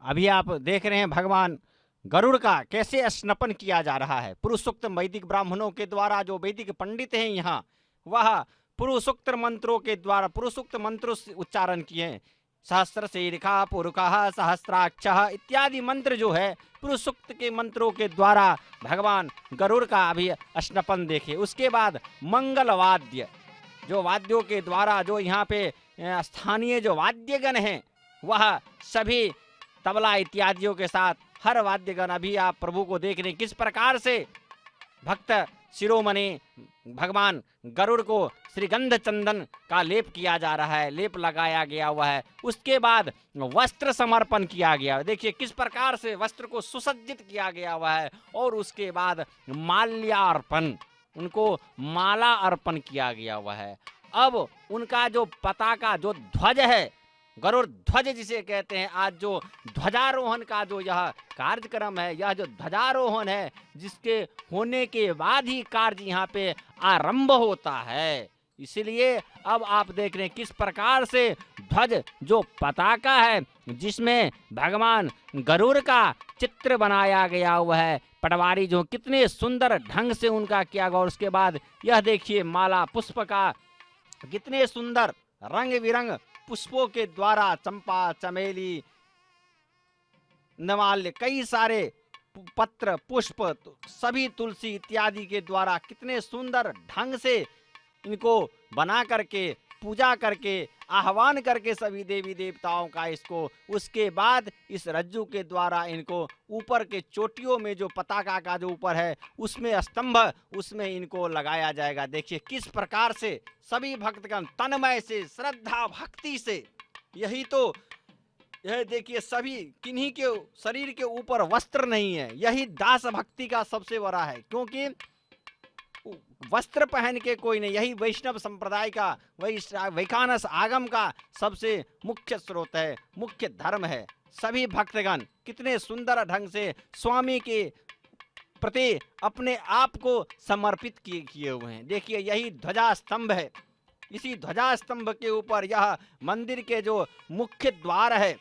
अभी आप देख रहे हैं भगवान गरुड़ का कैसे स्नपन किया जा रहा है। पुरुषोक्त वैदिक ब्राह्मणों के द्वारा, जो वैदिक पंडित हैं यहाँ, वह पुरुषोक्त मंत्रों के द्वारा पुरुषोक्त मंत्रों से उच्चारण किए हैं। सहस्त्र शीर्षा पुरुषः सहस्त्राक्षः इत्यादि मंत्र जो है पुरुषोक्त के मंत्रों के द्वारा भगवान गरुड़ का अभी स्नपन देखे। उसके बाद मंगल वाद्य, जो वाद्यों के द्वारा जो यहाँ पे स्थानीय जो वाद्यगण हैं वह सभी तबला इत्यादियों के साथ हर वाद्यगण, अभी आप प्रभु को देख रहे हैं किस प्रकार से भक्त शिरोमणि भगवान गरुड़ को श्रीगंध चंदन का लेप किया जा रहा है, लेप लगाया गया हुआ है। उसके बाद वस्त्र समर्पण किया गया, देखिए किस प्रकार से वस्त्र को सुसज्जित किया गया हुआ है। और उसके बाद माल्यार्पण, उनको माला अर्पण किया गया हुआ है। अब उनका जो पताका, जो ध्वज है, गरुड़ ध्वज जिसे कहते हैं, आज जो ध्वजारोहण का जो यह कार्यक्रम है, यह जो ध्वजारोहण है, जिसके होने के बाद ही कार्य यहाँ पे आरंभ होता है। इसलिए अब आप देख रहे हैं किस प्रकार से ध्वज, जो पताका है जिसमें भगवान गरुड़ का चित्र बनाया गया हुआ है, पटवारी जो कितने सुंदर ढंग से उनका किया गया। और उसके बाद यह देखिए माला पुष्प का कितने सुंदर रंग बिरंग पुष्पों के द्वारा, चंपा, चमेली, नवाल्य, कई सारे पत्र पुष्प, सभी तुलसी इत्यादि के द्वारा कितने सुंदर ढंग से इनको बना करके, पूजा करके, आह्वान करके सभी देवी देवताओं का इसको, उसके बाद इस रज्जू के द्वारा इनको ऊपर के चोटियों में जो पताका का जो ऊपर है उसमें स्तंभ, उसमें इनको लगाया जाएगा। देखिए किस प्रकार से सभी भक्तगण तन्मय से, श्रद्धा भक्ति से, यही तो यह देखिए सभी किन्हीं के शरीर के ऊपर वस्त्र नहीं है, यही दास भक्ति का सबसे बड़ा है। क्योंकि वस्त्र पहन के कोई नहीं, यही वैष्णव संप्रदाय का, वैखानस आगम का सबसे मुख्य स्रोत है, मुख्य धर्म है। सभी भक्तगण कितने सुंदर ढंग से स्वामी के प्रति अपने आप को समर्पित किए हुए हैं। देखिए यही ध्वजा स्तंभ है, इसी ध्वजा स्तंभ के ऊपर यह मंदिर के जो मुख्य द्वार है,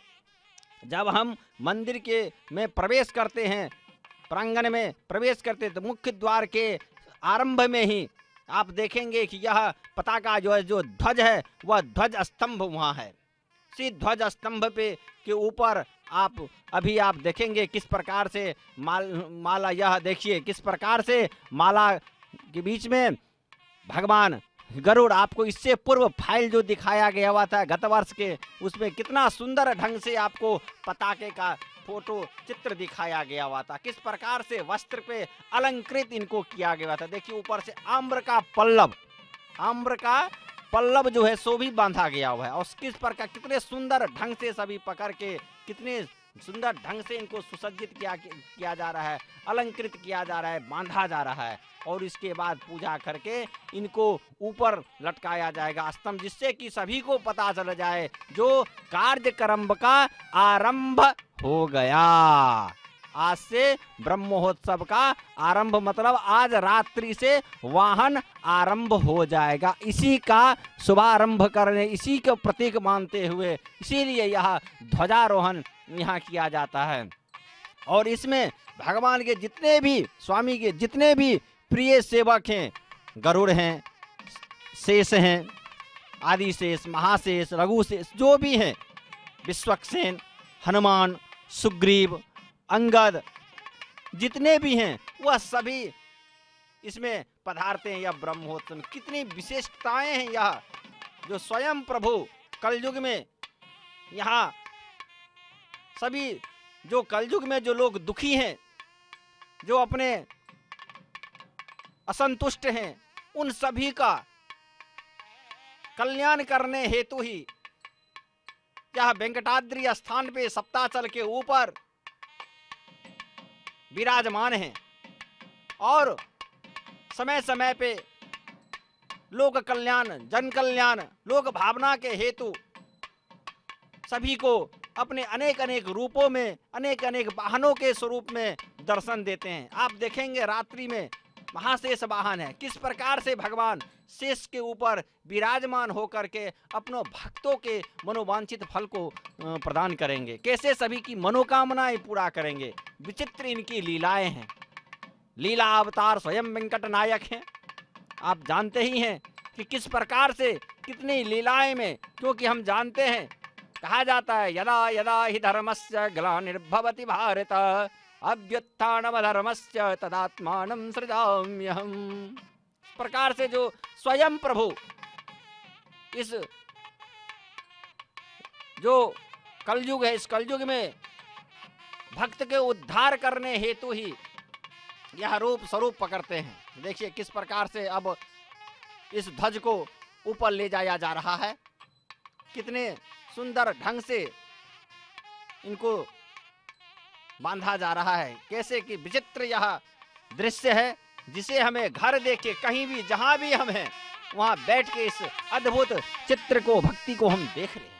जब हम मंदिर के में प्रवेश करते हैं, प्रांगण में प्रवेश करते हैं, तो मुख्य द्वार के आरंभ में ही आप देखेंगे कि यह पताका जो है, जो ध्वज है, वह ध्वज स्तंभ वहाँ है। इसी ध्वज स्तंभ पे के ऊपर अभी आप देखेंगे किस प्रकार से माला, यह देखिए किस प्रकार से माला के बीच में भगवान गरुड़, आपको इससे पूर्व फाइल जो दिखाया गया हुआ था गत वर्ष के, उसमें कितना सुंदर ढंग से आपको पताके का फोटो चित्र दिखाया गया हुआ था, किस प्रकार से वस्त्र पे अलंकृत इनको किया गया था। देखिए ऊपर से आम्र का पल्लव जो है सो भी बांधा गया हुआ है, और किस प्रकार कितने सुंदर ढंग से सभी पकड़ के, कितने सुंदर ढंग से इनको सुसज्जित किया जा रहा है, अलंकृत किया जा रहा है, बांधा जा रहा है। और इसके बाद पूजा करके इनको ऊपर लटकाया जाएगा स्तंभ, जिससे कि सभी को पता चल जाए जो कार्यक्रम का आरंभ हो गया। आज से ब्रह्मोत्सव का आरंभ, मतलब आज रात्रि से वाहन आरंभ हो जाएगा। इसी का शुभारंभ करने, इसी को प्रतीक मानते हुए इसीलिए यह ध्वजारोहण यहाँ किया जाता है। और इसमें भगवान के जितने भी, स्वामी के जितने भी प्रिय सेवक हैं, गरुड़ हैं, शेष हैं, आदिशेष, महाशेष, रघुशेष, जो भी हैं, विश्वक्सेन, हनुमान, सुग्रीव, अंगद, जितने भी हैं वह सभी इसमें पधारते हैं। यह ब्रह्मोत्सव कितनी विशेषताएं हैं, यह जो स्वयं प्रभु कलयुग में यहाँ सभी, जो कलयुग में जो लोग दुखी हैं, जो अपने असंतुष्ट हैं, उन सभी का कल्याण करने हेतु ही यह वेंकटाद्रि स्थान पे सप्ताचल के ऊपर विराजमान हैं। और समय समय पे लोक कल्याण, जन कल्याण, लोक भावना के हेतु सभी को अपने अनेक अनेक रूपों में, अनेक अनेक वाहनों के स्वरूप में दर्शन देते हैं। आप देखेंगे रात्रि में महाशेष वाहन है, किस प्रकार से भगवान शेष के ऊपर विराजमान होकर के अपनों भक्तों के मनोवांछित फल को प्रदान करेंगे, कैसे सभी की मनोकामनाएं पूरा करेंगे। विचित्र इनकी लीलाएं हैं। लीला अवतार स्वयं वेंकट नायक हैं। आप जानते ही हैं कि किस प्रकार से कितनी लीलाएं में, क्योंकि हम जानते हैं, कहा जाता है यदा यदा हि धर्मस्य ग्लानिर्भवति भारत अभ्युत्थानमधर्मस्य तदात्मानं सृजाम्यहम्। इस प्रकार से जो स्वयं प्रभु इस जो कलयुग है, इस कलयुग में भक्त के उद्धार करने हेतु ही यह रूप स्वरूप पकड़ते हैं। देखिए किस प्रकार से अब इस ध्वज को ऊपर ले जाया जा रहा है, कितने सुंदर ढंग से इनको बांधा जा रहा है। कैसे कि विचित्र यह दृश्य है, जिसे हमें घर देखे कहीं भी जहां भी हम हैं वहां बैठ के इस अद्भुत चित्र को, भक्ति को हम देख रहे हैं।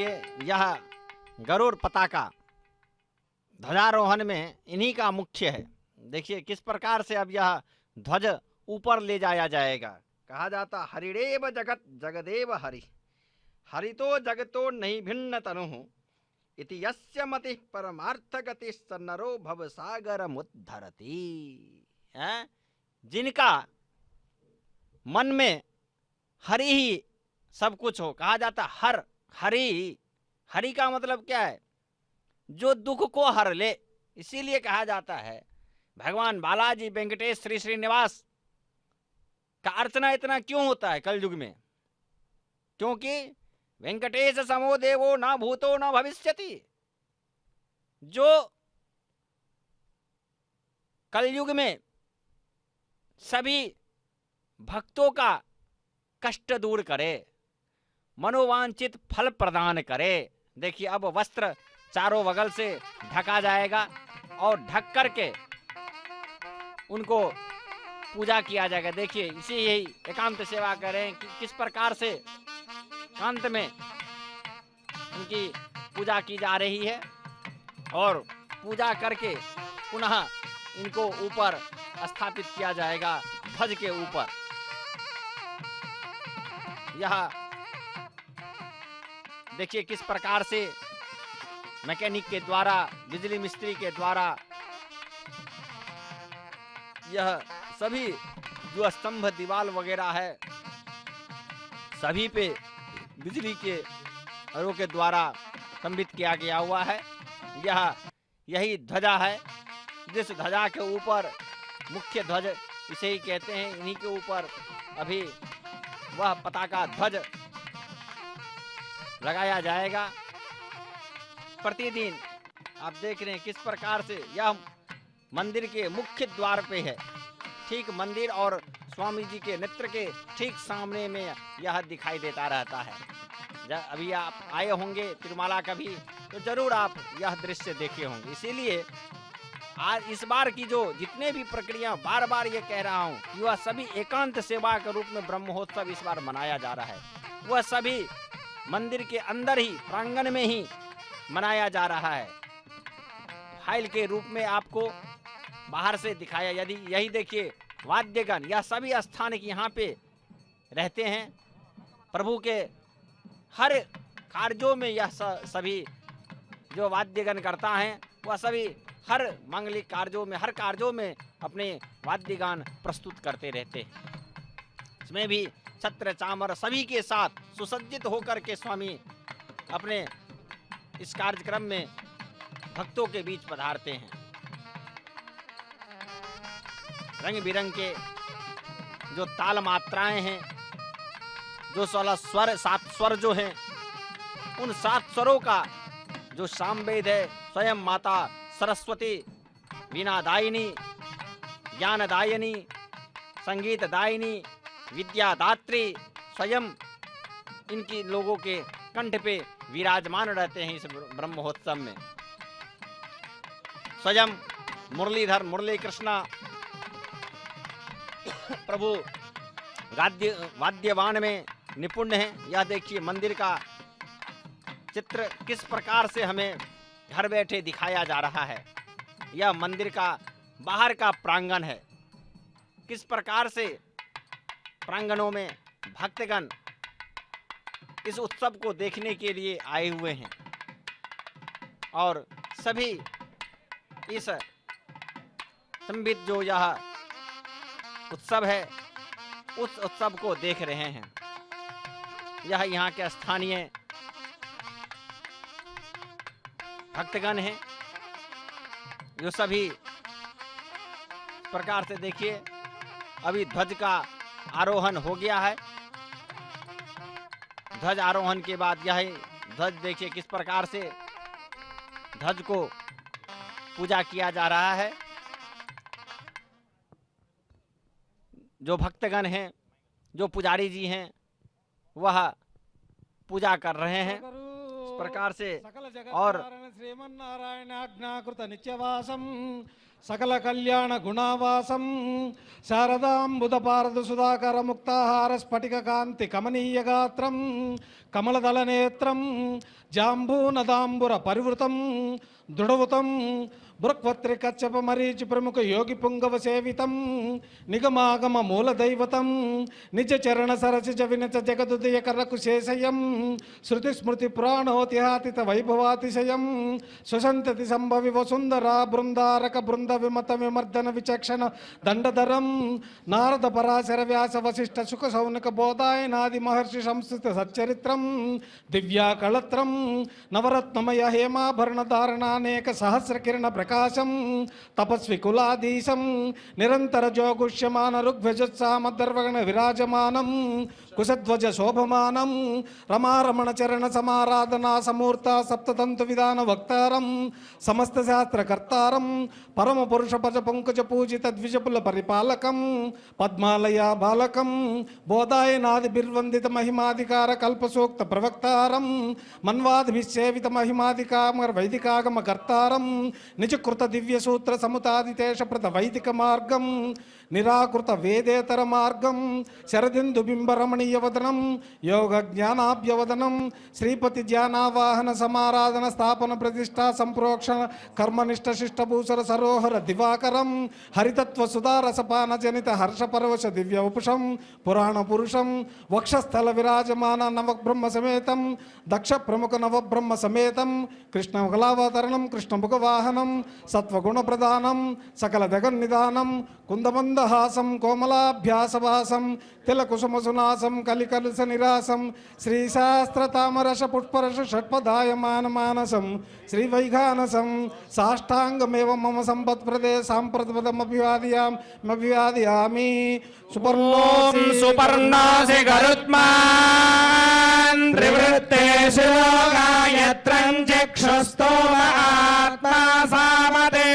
देखिए यह गरुड़ पताका ध्वजारोहण में इन्हीं का मुख्य है। देखिए किस प्रकार से अब यह ध्वज ऊपर ले जाया जाएगा। कहा जाता हरिरेव जगत जगदेव हरि, हरितो जगतो नहीं भिन्न तनु इति यस्य मति परमार्थ गति सन्नरो भव सागर मुद्धरति। जिनका मन में हरि ही सब कुछ हो, कहा जाता हर हरि, हरि का मतलब क्या है? जो दुख को हर ले। इसीलिए कहा जाता है भगवान बालाजी वेंकटेश श्री श्रीनिवास का अर्चना इतना क्यों होता है कलयुग में? क्योंकि वेंकटेश समो देवो न भूतो न भविष्यति। जो कलयुग में सभी भक्तों का कष्ट दूर करे, मनोवांछित फल प्रदान करे। देखिए अब वस्त्र चारों बगल से ढका जाएगा और ढक करके उनको पूजा किया जाएगा। देखिए इसी यही एकांत सेवा करें कि किस प्रकार से एकांत में उनकी पूजा की जा रही है और पूजा करके पुनः इनको ऊपर स्थापित किया जाएगा ध्वज के ऊपर। यह देखिए किस प्रकार से मैकेनिक के द्वारा, बिजली मिस्त्री के द्वारा यह सभी जो स्तंभ दीवाल वगैरह है सभी पे बिजली के तारों के द्वारा स्तंभित किया गया हुआ है। यही ध्वजा है, जिस ध्वजा के ऊपर मुख्य ध्वज इसे ही कहते हैं। इन्हीं के ऊपर अभी वह पताका ध्वज लगाया जाएगा। प्रतिदिन आप देख रहे हैं किस प्रकार से यह मंदिर के मुख्य द्वार पे है। ठीक मंदिर और स्वामी जी के नेत्र के ठीक सामने में यह दिखाई देता रहता है। जब अभी आप आए होंगे तिरुमाला कभी तो जरूर आप यह दृश्य देखे होंगे। इसीलिए आज इस बार की जो जितने भी प्रक्रिया, बार बार ये कह रहा हूँ कि वह सभी एकांत सेवा के रूप में ब्रह्मोत्सव इस बार मनाया जा रहा है। वह सभी मंदिर के अंदर ही, प्रांगण में ही मनाया जा रहा है। फाइल के रूप में आपको बाहर से दिखाया। यदि यही देखिए वाद्यगण, यह सभी स्थान यहाँ पे रहते हैं। प्रभु के हर कार्यों में यह सभी जो वाद्यगण करता है वह सभी हर मांगलिक कार्यों में, हर कार्यों में अपने वाद्यगान प्रस्तुत करते रहते हैं। इसमें भी छत्र चामर सभी के साथ सुसज्जित होकर के स्वामी अपने इस कार्यक्रम में भक्तों के बीच पधारते हैं। रंग बिरंग के जो ताल मात्राएं हैं, जो 16 स्वर, 7 स्वर जो हैं, उन 7 स्वरों का जो सामवेद है, स्वयं माता सरस्वती वीणादायिनी, ज्ञानदायिनी, संगीतदायिनी, विद्यादात्री स्वयं इनकी लोगों के कंठ पे विराजमान रहते हैं। इस ब्रह्मोत्सव में स्वयं मुरलीधर मुरली कृष्णा प्रभु वाद्यवान में निपुण हैं। यह देखिए मंदिर का चित्र किस प्रकार से हमें घर बैठे दिखाया जा रहा है। यह मंदिर का बाहर का प्रांगण है। किस प्रकार से प्रांगणों में भक्तगण इस उत्सव को देखने के लिए आए हुए हैं और सभी इस संबित जो यह उत्सव है उस उत्सव को देख रहे हैं। यह यहाँ के स्थानीय भक्तगण हैं जो सभी प्रकार से देखिए अभी ध्वज का आरोहण हो गया है। ध्वज आरोहण के बाद यह ध्वज देखिए किस प्रकार से ध्वज को पूजा किया जा रहा है। जो भक्तगण हैं, जो पुजारी जी हैं, वह पूजा कर रहे हैं। इस प्रकार से और श्रीमन्नारायणाज्ञाकृत नित्यवासम सकल कल्याण गुणावासम शारदांबुध पारद सुधाकर मुक्ताहार स्फटिक कांति कमनीय गात्रम कमलदल नेत्रम जांबूनदांबुर परिवृतम दृढ़वतम बृक्वत्रि कच्छप मरीचि प्रमुख योगी पुंगव सेवितम निगमागम मूल दैवतम निज चरण सरसिज विनच जगदुदय करकु शेषयम श्रुति स्मृति पुराणोतिहातित वैभवातिशयम स्वसंतति संभवि वसुंधरा बृंदारक बृंद विमत विमर्दन विचक्षण दंडधरम नारद पराशर व्यास वशिष्ठ सुख सौनक बोधाय नादि महर्षि संस्कृत सच्चरित्रम दिव्या कलत्रम नवरत्नमय हेमाभरण धारणानेक सहस्र किरण प्रकाशम तपस्वी कुलाधीशम निरंतर जोगुष्यमान ऋग्भजत्सामदर्वगण विराजमानम कुशध्वज शोभमानम रमारमण चरण समाराधना समूर्ता सप्ततंतु विधान वक्तारम समस्त शास्त्र कर्तारम परम पुरुष पज पंकज पूजित द्विजपुल परिपालकम पद्मालया बालकम बोधाय नादि बिर्वंदित महिमाधिकार कल्पसूक्त प्रवक्तारम मन्वादिभिसेवित महिमाधिकामर वैदिकागम कर्तारम निजकृत दिव्य सूत्र समुतादितेश प्रत वैदिक मार्गम निराकृत वेदेतर मार्गम शरदिंदु बिंबरमणीय वदनम योग ज्ञानाभ्यवदनम श्रीपति ज्ञानावाहन समाराधन स्थापन प्रतिष्ठा संप्रोक्षण कर्मनिष्ठ शिष्टभूषर सरोहर दिवाकरम हरितत्व सुधारसपान जनित हर्ष परवश दिव्य उपशम पुराण पुरुषम वक्षस्थल विराजमान नवब्रह्म समेतम दक्ष प्रमुख नवब्रह्म समेतम कृष्ण कलावतरणम कृष्ण मुखवाहनम सत्वगुण प्रदानम सकल जगन्निदानम कुंदमंदहासम कोमलाभ्यासवासम तिलकुसुमसुनासम कलिकलुष निरासम श्रीशास्त्रतामरस पुष्परस षट्पदायमान मानसम श्रीवैघानसम साष्टांगमेव मम संपत्प्रदे सांप्रतपदमभिवादयामि सुपर्णोऽसि गरुत्मान् त्रिवृत्ते शिवो गायत्रं चक्षुस्तोम आत्मा सामदे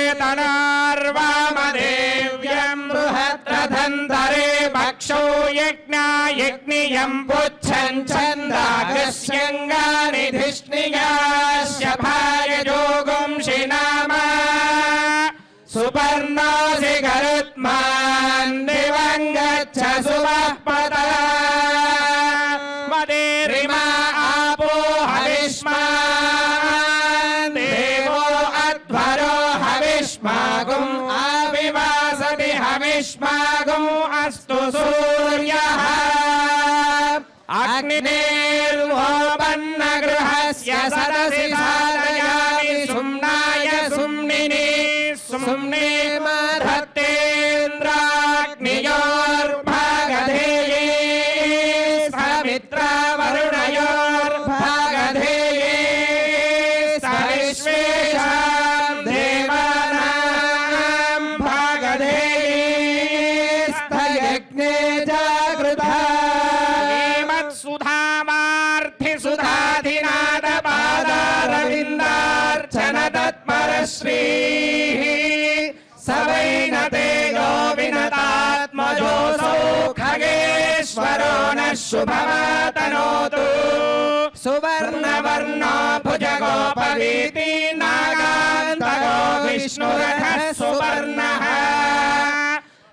तनार्वामदेव्यं बृहद्रथन्धरे भक्षो यज्ञायज्ञियं पुच्छं छन्दागस्यङ्गानि धिष्णियास्य भार्यजोगुं शिनामा सुपर्णोऽसि गरुत्मान् दिवं गच्छ सुमःपदा मदेरिमा आपो हविष्मान् देवो अध्वरो हविष्मागुम् आविवासति हविष्मागुम् अस्तु सूर्यः अग्निर्वोपन्नगृहस्य सदसि साधयामि सुम्नाय सुम्निनि सुम्ने मधत्तेन्द्राग्नियोर्भागधेये समित्रावरुणयोर्भागधेये सविश्वेषां देवानां भागधेये स्थयज्ञे जागृता सुधाधिनादपादारविन्दार्चन तत्परश्रीः सवैनते गोविनतात्मजोऽसौ खगेश्वरो नः शुभमातनोतु सुवर्णवर्णो भुजगोपवीति नागान्तको विष्णुरथः सुवर्णः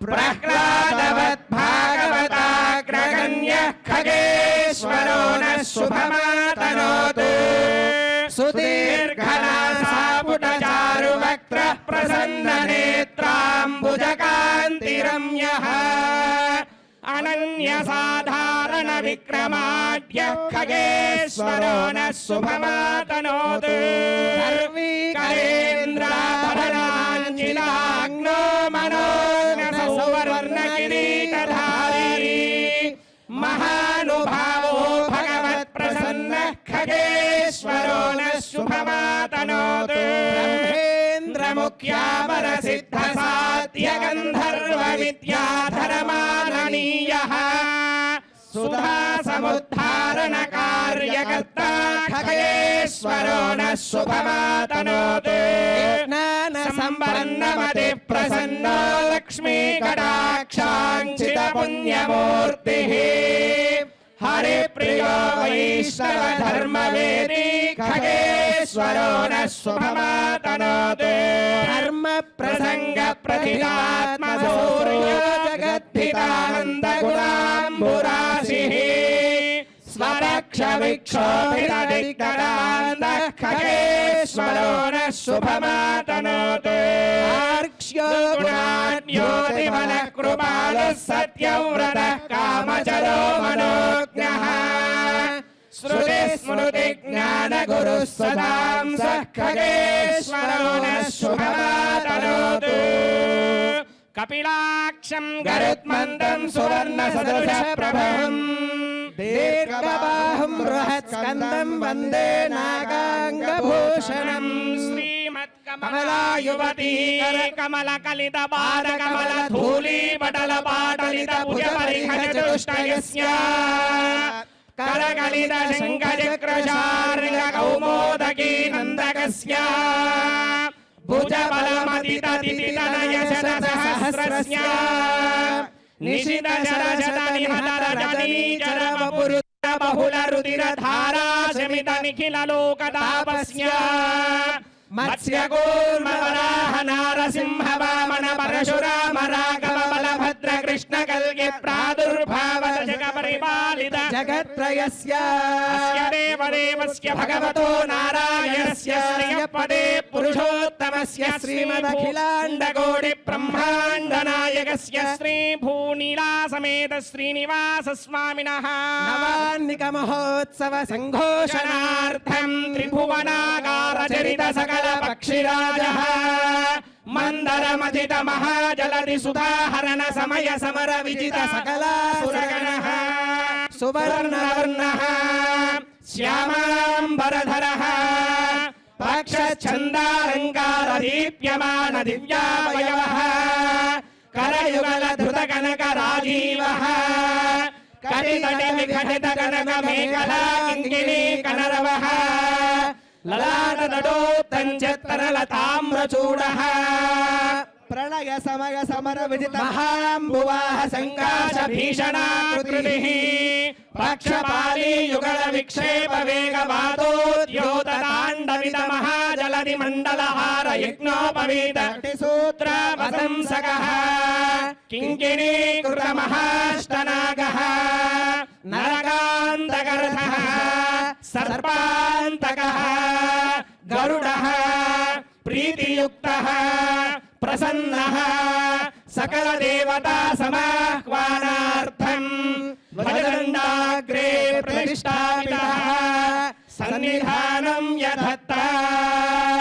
प्रह्लादवद्भागवताग्रगण्यः खगेश्वरो नः शुभमातनोतु सुदीर्घनासापुटचारुवक्त्रः प्रसन्ननेत्राम्बुजकान्तिरम्यः अनन्यसाधारणविक्रमाढ्यः खगेश्वरो नः शुभमातनोतु सर्वीकरेन्द्राभरणाञ्जिलाग्नो मनोज्ञसौवर्णकिरीटधारी महानुभावो भगवत्प्रसन्नः खगेश्वरो नः शुभमातनोतु ब्रह्मेन्द्रमुख्यामरसिद्धसाध्यगन्धर्वविद्याधरमाननीयः सुधासमुद्धारणकार्यकर्ता खगेश्वरो नः शुभमातनोतु ज्ञानसम्पन्नमतिः प्रसन्नो लक्ष्मीकटाक्षाञ्चितपुण्यमूर्तिः हरिप्रियो वैष्णवधर्मवेदी खगेश्वरो खगेश्वरो नः शुभमातनोतु धर्म प्रसंग प्रतिदात्मसूर्यो जगद्धितानन्दगुणाम्बुराशिः स्वरक्षविक्षोभितदिक्करान्तः खगेश्वरो नः शुभमातनोतु आर्क्ष्यो गुणाढ्योतिबलः कृपालुः सत्यव्रतः कामचरो मनोज्ञः श्रुतिस्मृतिज्ञानगुरुः सदांसः खगेश्वरो नः शुभमातनोतु कपिलाक्षं गरुत्मन्तं सुवर्णसदृशप्रभम् दीर्घबाहुं बृहत्स्कन्दं वन्दे नागाङ्गभूषणम् श्रीमत्कमलायुवती कमलकलितपादकमलधूलीपटलपाटलितभुजपरिहरचतुष्टयस्य करकलितशङ्खचक्रशार्ङ्गकौमोदकी नन्दकस्य भुजबलमतिततितनयशतसहस्रस्य निशितशरशतनिहतरजनीचरबहुलरुधिरधाराशमितनिखिललोकतापस्य मत्स्यकूर्मवराह नारसिंह वामन परशुराम राघव बलभद्र कृष्ण कल्कि प्रादुर्भावत जगपरिपालित जगत्त्रयस्य अस्य देवदेवस्य भगवतो नारायणस्य श्रियपदे पुरुषोत्तमस्य श्रीमदखिलाण्डकोटि ब्रह्माण्ड नायकस्य श्री भूनीला समेत श्रीनिवास स्वामिनः नवान्निक महोत्सव संघोषणार्थं त्रिभुवनाकार चरित सकल पक्षिराजः मंदरमथित महाजलधि सुधाहरण समय समर विजित सकलासुरगणः सुवर्णवर्णः श्यामाम्बरधरः पक्षच्छन्दालङ्कार दीप्यमान दिव्यावयवः करयुगल धृत कनक राजीवः कटितटि विघटित कनक मेखला किङ्किणी कनरवः ललाटतटोत्तञ्चत्तरलताम्रचूडः प्रलय समय समर विजित महाम्बुवाह संकाश भीषणाकृतिः पक्षपाली युगल विक्षेप वेगवादोद्योत ताण्डवित महाजलधि मण्डलहार यज्ञोपवीत सूत्र वसंसकः किङ्किणी कृत महाष्टनागः नरकान्तकर्धः सर्पान्तकः गरुडः प्रीतियुक्तः प्रसन्नः सकल देवता समाह्वानार्थं ध्वजदण्डाग्रे प्रतिष्ठापितः सन्निधानं यधत्ताम्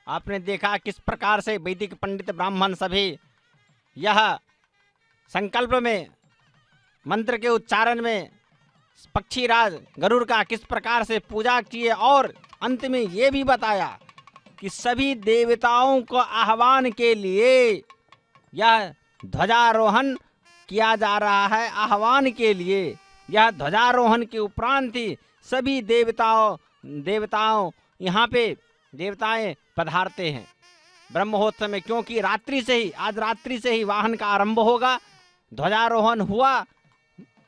आपने देखा किस प्रकार से वैदिक पंडित ब्राह्मण सभी यह संकल्प में मंत्र के उच्चारण में पक्षीराज गरुड़ का किस प्रकार से पूजा किए और अंत में ये भी बताया कि सभी देवताओं को आह्वान के लिए यह ध्वजारोहण किया जा रहा है। आह्वान के लिए यह ध्वजारोहण के उपरांत ही सभी देवताओं यहाँ पे देवताएं पधारते हैं ब्रह्मोत्सव में, क्योंकि रात्रि से ही आज रात्रि से ही वाहन का आरंभ होगा। ध्वजारोहण हुआ,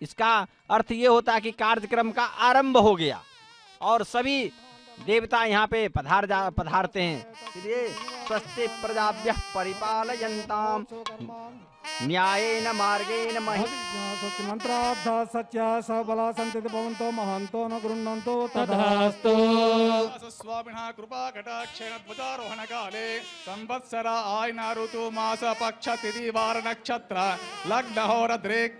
इसका अर्थ ये होता है कि कार्यक्रम का आरंभ हो गया और सभी देवता यहाँ पे पधारते हैं। इसलिए स्वस्ति प्रजाभ्यः परिपालयन्ताम् न्यायेन मार्गेण महिम् मंत्रार्थ सत्य सबला संति भवन्तो महन्तो न गृह्णन्तो तथास्तु। स्वामिनः कृपा कटाक्षेण ध्वजारोहण काले संवत्सर आयन ऋतु मास पक्ष तिथि वार नक्षत्र लग्न होर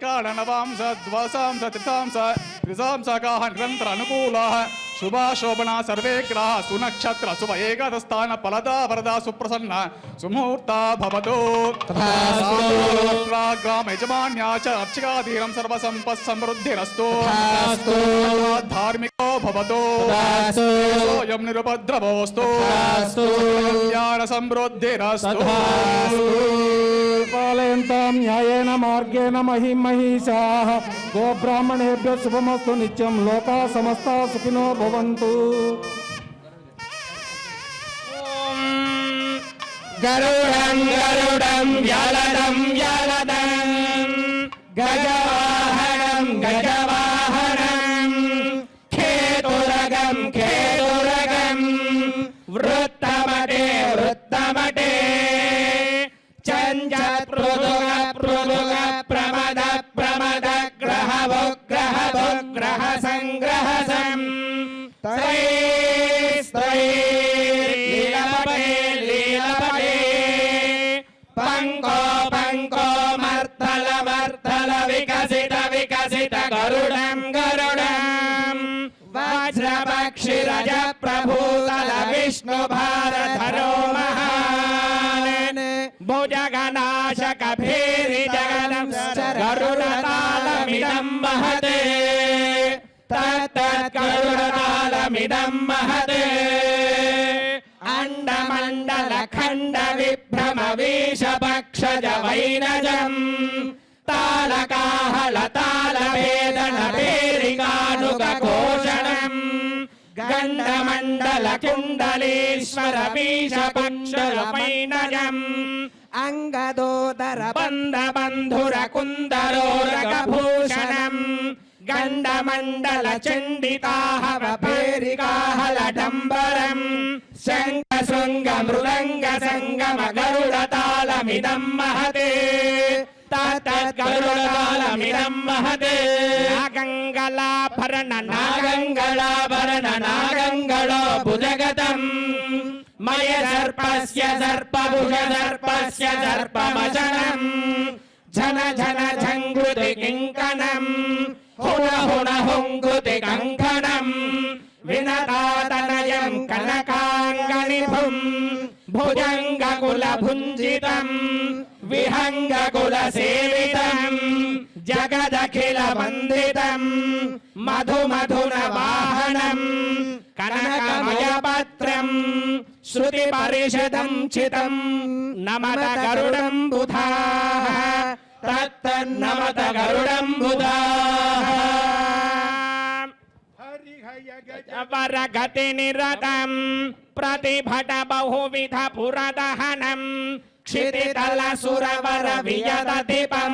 काल नवांश द्वासांश त्रिशांश त्रिशांशकाः निरन्तर अनुकूलाः शुभा शोभना सर्वे ग्रहाः सुनक्षत्र शुभ एकादस्थान फलदा वरदा सुप्रसन्न सुमुहूर्ता भवतु। ग्राम यजमान्या च अर्चकाधीनं सर्वसम्पत् समृद्धिरस्तु। धार्मिको भवतु। सोऽयं निरुपद्रवोऽस्तु। ज्ञान समृद्धिरस्तु। पालयन्तां न्यायेन मार्गेण महिषाः गोब्राह्मणेभ्यः शुभमस्तु नित्यं लोकाः समस्ताः सुखिनो भवन्तु। गरुडं गरुडं व्यालदं व्यालदं गजवाहनं गजवाहनं खेतुरगं खेतुरगं वृत्तमटे वृत्तमटे चञ्चत् पृथुग पृथुग प्रमद प्रमद ग्रह भुग्रह भुग्रह संग्रह सं पंको पंको मर्तल मर्तल विकसित विकसित गरुडं गरुडं वज्रपक्षिरज प्रभूतल विष्णु भारधरो महान् भुजगनाशक भीरिजगनं गरुडतालमिदं महते तत्तत् गरुडतालमिदं महते अंडमंडल खंड विभ्रम विषपक्षज वैनजं तालकाहल ताल भेदन भेरिकानुग घोषणं गंडमंडल कुंडलीश्वर विषपक्षज वैनजं अंगदोदर बंद बंधुर कुंदरोरग भूषणं गंडमंडल चंडिताहव भेरिकाहल डंबरं शंख शृंग मृदंग संगम गरुडतालमिदं महते तत्तत् गरुडतालमिदं महते नागंगलाभरण नागंगलाभरण नागंगलो भुजगतं मय सर्पस्य सर्पभुज सर्पस्य सर्पमशनं झन झन झङ्कृति किङ्कणं हुण हुण हुङ्कृति कङ्कणं विनतातनयं कनकाङ्गनिभुं भुजङ्गकुलभुञ्जितं विहङ्गकुलसेवितं जगदखिलवन्दितं मधुमधुनवाहनं कनकमयपत्रं श्रुतिपरिषदं चितं नमत गरुडं बुधाः तत्तन्नमत गरुडं बुधाः वरगति निरतं प्रतिभट बहुविध पुरदहनं क्षितितल सुरवर वियदधिपं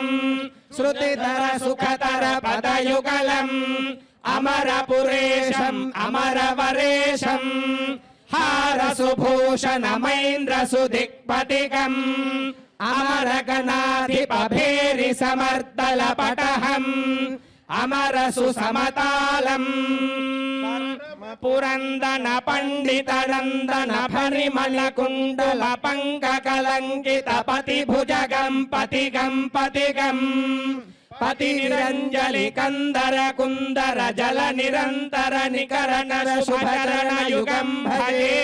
श्रुतिधर सुखतर पदयुगलम् अमरपुरेशम् अमरवरेशम् हारसुभूषणमैन्द्रसुदिक्पतिकम् अमरगणाधिपभेरि समर्दलपटहम् अमरसु समतालम् पुरन्दन पण्डित नन्दन परिमल कुण्डल पङ्ककलङ्कित पतिभुजगं पतिगं पतिगं पति निरञ्जलि कंदर कुन्दर जल निरन्तर निकरण शुभचरण युगं भजे।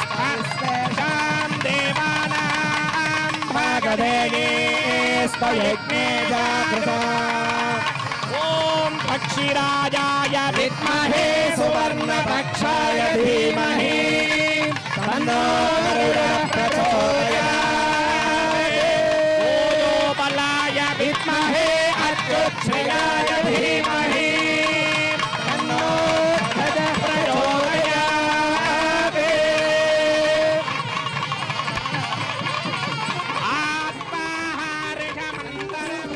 स्पर्शेषां देवानां भागदेयेस्त्वयज्ञे जागृता ॐ पक्षिराजाय विद्महे सुवर्णपक्षाय धीमहि तन्नो गरुडः प्रचोदयात् ओजोबलाय विद्महे अच्युतश्रियाय धीमहि तन्नो ध्वजः प्रचोदयात् आत्माहारिषमन्तरम्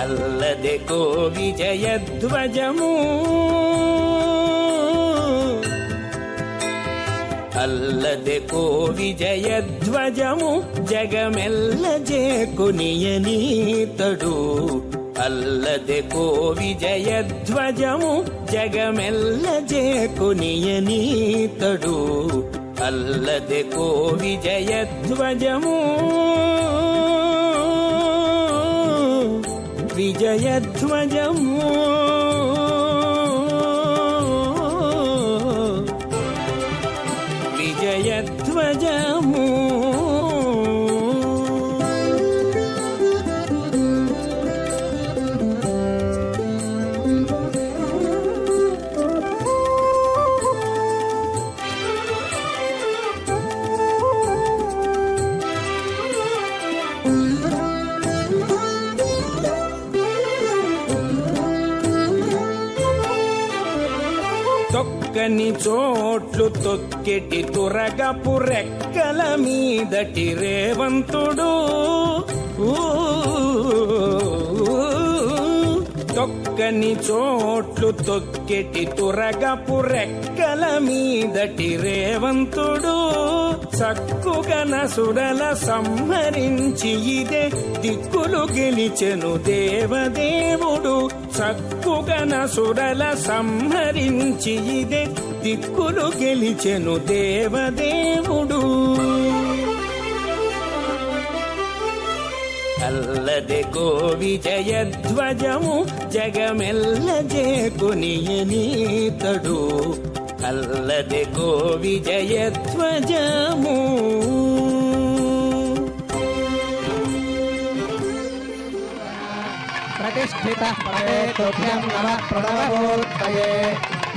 అల్లదే కో విజయధ్వజము అల్లదే కో విజయధ్వజము జగమెల్ల జేకునియనీతడు అల్లదే కో విజయధ్వజము జగమెల్ల జేకునియనీతడు అల్లదే కో విజయధ్వజము విజయధ్వజము విజయధ్వజము తొక్కని చోట్లు తొక్కెటి తురగపు రెక్కల మీదటి రేవంతుడు తొక్కని చోట్లు తొక్కెటి తురగపు రెక్కల మీదటి రేవంతుడు చక్కుగన సుడల సంహరించి ఇదే దిక్కులు గెలిచెను దేవదేవుడు చక్కుగన సుడల సంహరించి ఇదే దిక్కులు గెలిచెను దేవదేవుడు అల్లదే కో విజయధ్వజము జగమెల్ల జేకునియనీతడు అల్లదే కో విజయధ్వజము प्रतिष्ठितः परेतुभ्यं नमः प्रणवमूर्तये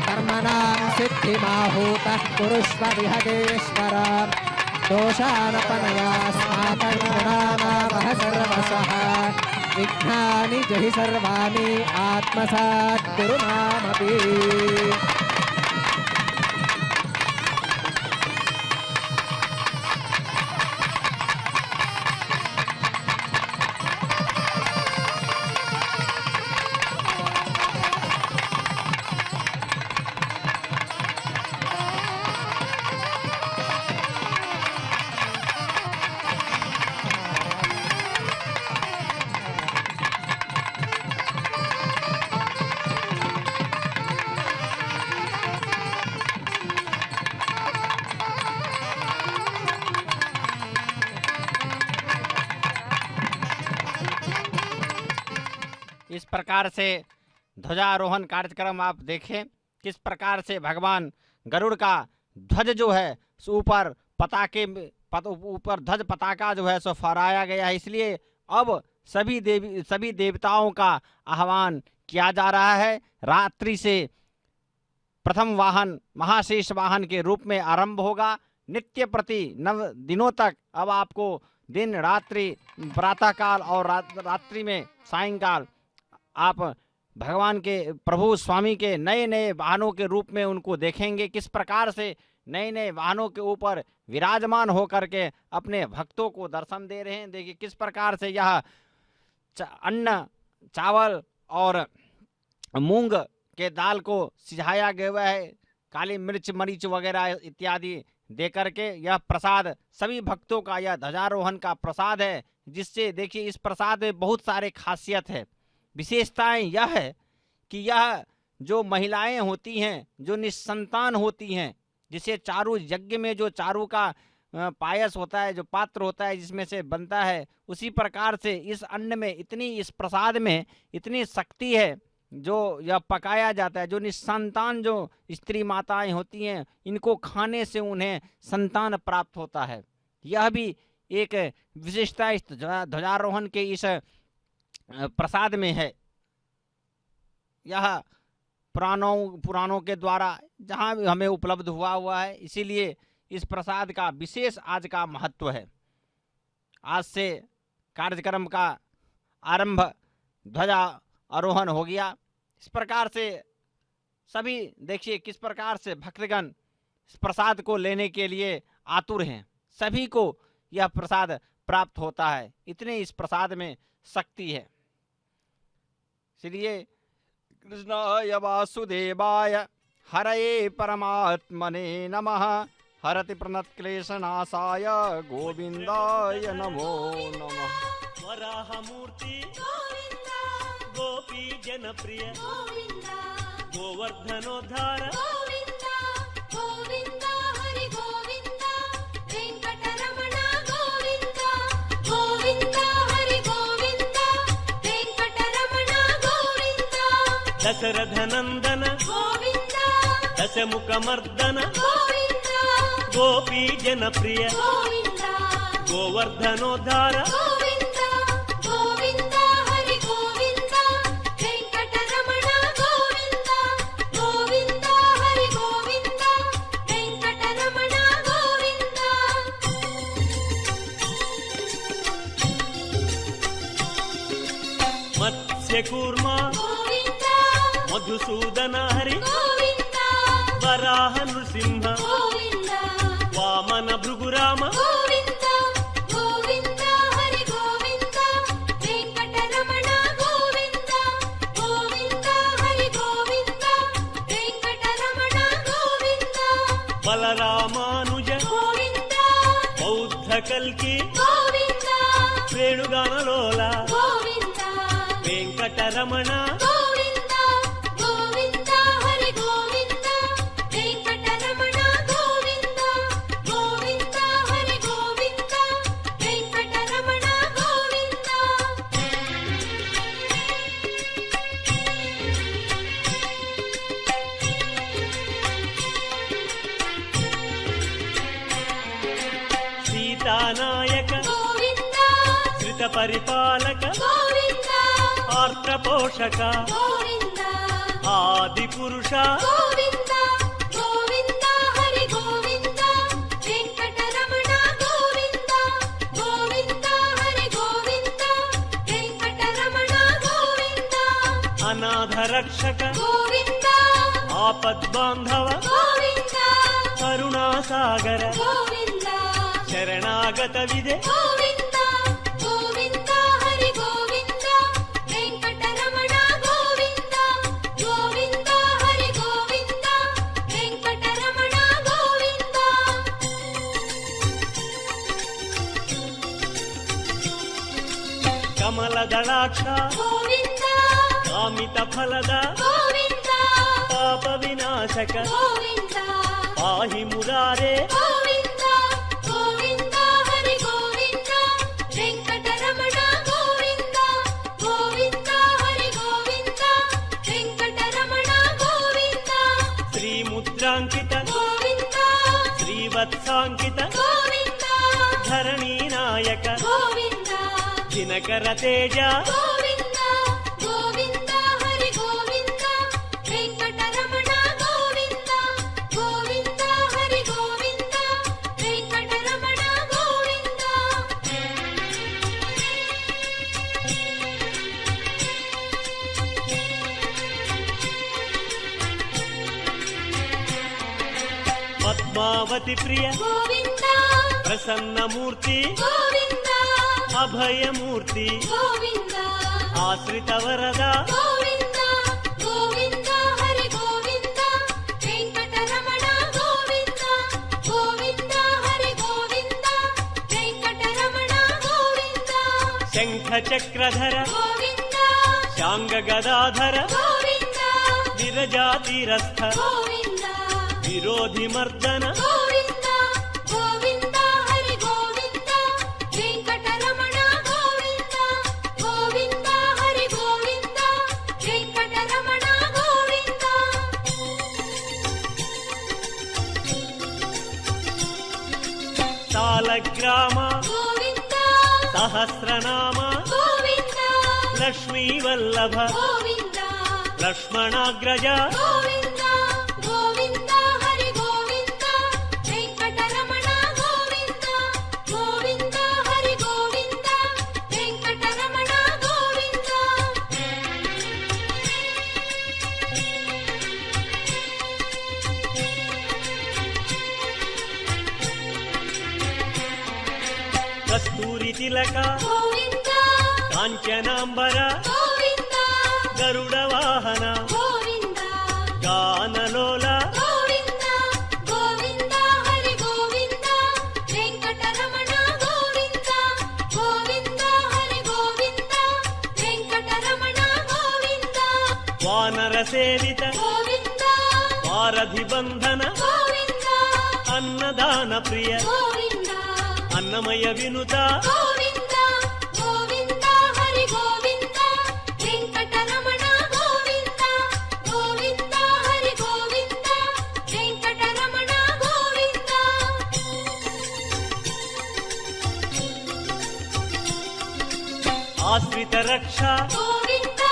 कर्मणां सिद्धिमाहूतः कुरुष्व विहगेश्वर दोषानपनयास्माकं गुणानामः सर्वशः विघ्नानि जहि सर्वाणि आत्मसात् कुरु मामपि इस प्रकार से ध्वजारोहण कार्यक्रम आप देखें किस प्रकार से भगवान गरुड़ का ध्वज जो है ऊपर पताके ऊपर ध्वज पताका जो है सो फहराया गया है। इसलिए अब सभी देवताओं का आह्वान किया जा रहा है। रात्रि से प्रथम वाहन महाशेष वाहन के रूप में आरंभ होगा। नित्य प्रति 9 दिनों तक अब आपको दिन रात्रि प्रातःकाल और रात्रि में सायंकाल आप भगवान के प्रभु स्वामी के नए नए वाहनों के रूप में उनको देखेंगे। किस प्रकार से नए नए वाहनों के ऊपर विराजमान होकर के अपने भक्तों को दर्शन दे रहे हैं। देखिए किस प्रकार से यह अन्न चावल और मूंग के दाल को सिझाया गया है, काली मिर्च मरीच वगैरह इत्यादि दे करके यह प्रसाद सभी भक्तों का यह ध्वजारोहण का प्रसाद है। जिससे देखिए इस प्रसाद में बहुत सारे खासियत है। विशेषताएं यह है कि यह जो महिलाएं होती हैं, जो निस्संतान होती हैं, जिसे चारू यज्ञ में जो चारू का पायस होता है, जो पात्र होता है जिसमें से बनता है, उसी प्रकार से इस अन्न में इस प्रसाद में इतनी शक्ति है जो यह पकाया जाता है। जो निस्संतान जो स्त्री माताएं होती हैं, इनको खाने से उन्हें संतान प्राप्त होता है। यह भी एक विशेषता इस ध्वजारोहण के इस प्रसाद में है। यह पुराणों के द्वारा जहाँ भी हमें उपलब्ध हुआ है, इसीलिए इस प्रसाद का विशेष आज का महत्व है। आज से कार्यक्रम का आरंभ ध्वजा आरोहण हो गया। इस प्रकार से सभी देखिए किस प्रकार से भक्तगण इस प्रसाद को लेने के लिए आतुर हैं। सभी को यह प्रसाद प्राप्त होता है, इतने इस प्रसाद में शक्ति है। इसलिए कृष्णाय वासुदेवाय हरये परमात्मने नमः। हरति प्रणतक्लेशनाशाय गोविंदाय नमो नमः। वराहमूर्ति गोपी जनप्रिय गोवर्धनोद्धार गोविंद हरि गोविंद वेंकटरमण गोविंद गोविंद हरि गोविंद वेंकटरमण गोविंद दशरथनंदन गोविंद दशमुखमर्दन गोविंद गोपी जनप्रिय गोविंद गोवर्धनोद्धार गोविंद गोविंद हरि गोविंद वेंकटरमण गोविंद गोविंद हरि गोविंद वेंकटरमण गोविंद मत्स्यकूर्मा गोविंद मधुसूदन हरि गोविंद वराह नृसिंह गोविंद वामन भृगुराम गोविंद गोविंद हरि गोविंद वेंकटरमण गोविंद गोविंद हरि गोविंद वेंकटरमण गोविंद बलरामानुज गोविंद बौद्ध कल्की गोविंद वेणुगानलोला गोविंद वेंकटरमण गोविंद गोविंद हरि गोविंद वेंकटरमण गोविंद गोविंद हरि गोविंद वेंकटरमण गोविंद सीतानायक गोविंद श्रितपरिपालक गोविंद आर्त्रपोषक गोविंद आदिपुरुष गोविंद गोविंद हरि गोविंद वेंकटरमण गोविंद गोविंद हरि गोविंद वेंकटरमण गोविंद अनाथरक्षक गोविंद आपद्बान्धव गोविंद करुणासागर गोविंद शरणागत विदे गोविंद गोविंद हरि गोविंद वेंकटरमण गोविंद गोविंद हरि गोविंद वेंकटरमण गोविंद कमलदलाक्ष गोविंद कामितफलद गोविंद पापविनाशक गोविंद पाहि मुरारे गोविंद गोविंद हरि गोविंद वेंकटरमण गोविंद गोविंद हरि गोविंद वेंकटरमण गोविंद श्रीमुद्राङ्कित गोविंद श्रीवत्साङ्कित गोविंद धरणीनायक गोविंद दिनकर तेज गोविंद गोविंद हरि गोविंद वेंकटरमण गोविंद गोविंद हरि गोविंद वेंकटरमण गोविंद पद्मावती प्रिय गोविंद प्रसन्नमूर्ति गोविंद अभयमूर्ति गोविंद आश्रितवरद गोविंद गोविंद हरि गोविंद वेंकटरमण गोविंद गोविंद हरि गोविंद वेंकटरमण गोविंद शङ्खचक्रधर गोविंद యాంగ గదాధర గోవింద విరజాతిరస్థ గోవింద విరోధి మర్దన గోవింద గోవింద హరి గోవింద వెంకటరమణ గోవింద గోవింద హరి గోవింద వెంకటరమణ గోవింద తాళగ్రామ గోవింద సహస్రనామ గోవింద లక్ష్మీ వల్లభ గోవింద లక్ష్మణాగ్రజ గోవింద గోవింద హరి గోవింద వెంకటరమణ గోవింద గోవింద హరి గోవింద వెంకటరమణ గోవింద కస్తూరి తిలక గోవింద కాంచనాంబర గోవింద గరుడ వాహన గోవింద గానలోల గోవింద గోవింద హరి గోవింద వెంకటరమణ గోవింద గోవింద హరి గోవింద వెంకటరమణ గోవింద వానర సేవిత గోవింద వారధి బంధన గోవింద అన్నదాన ప్రియ గోవింద అన్నమయ వినుత గోవింద గోవింద హరి గోవింద వెంకటరమణ గోవింద గోవింద హరి గోవింద వెంకటరమణ గోవింద ఆశ్రిత రక్ష గోవింద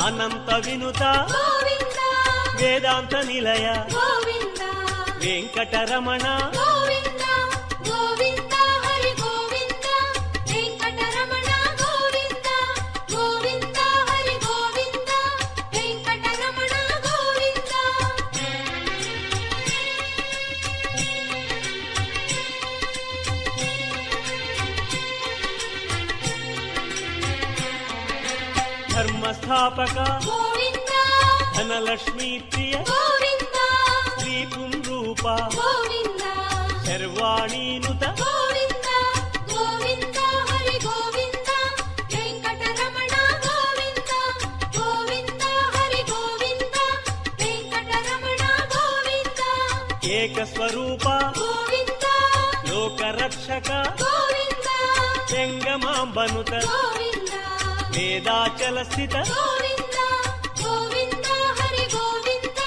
అనంత వినుత గోవింద వేదాంత నిలయ గోవింద వెంకటరమణ గోవింద గోవింద హరి గోవింద వెంకటరమణ గోవింద గోవింద హరి గోవింద వెంకటరమణ గోవింద ధర్మస్థాపక గోవింద ధనలక్ష్మీ ప్రియ గోవింద శ్రీ పుంరూప గోవింద శర్వాణీనుత గోవింద గోవింద హరి గోవింద వెంకటరమణ గోవింద గోవింద హరి గోవింద వెంకటరమణ గోవింద ఏకస్వరూప గోవింద లోకరక్షక గోవింద జంగమాంబనుత గోవింద వేదాచల స్థిత గోవింద గోవింద హరి గోవింద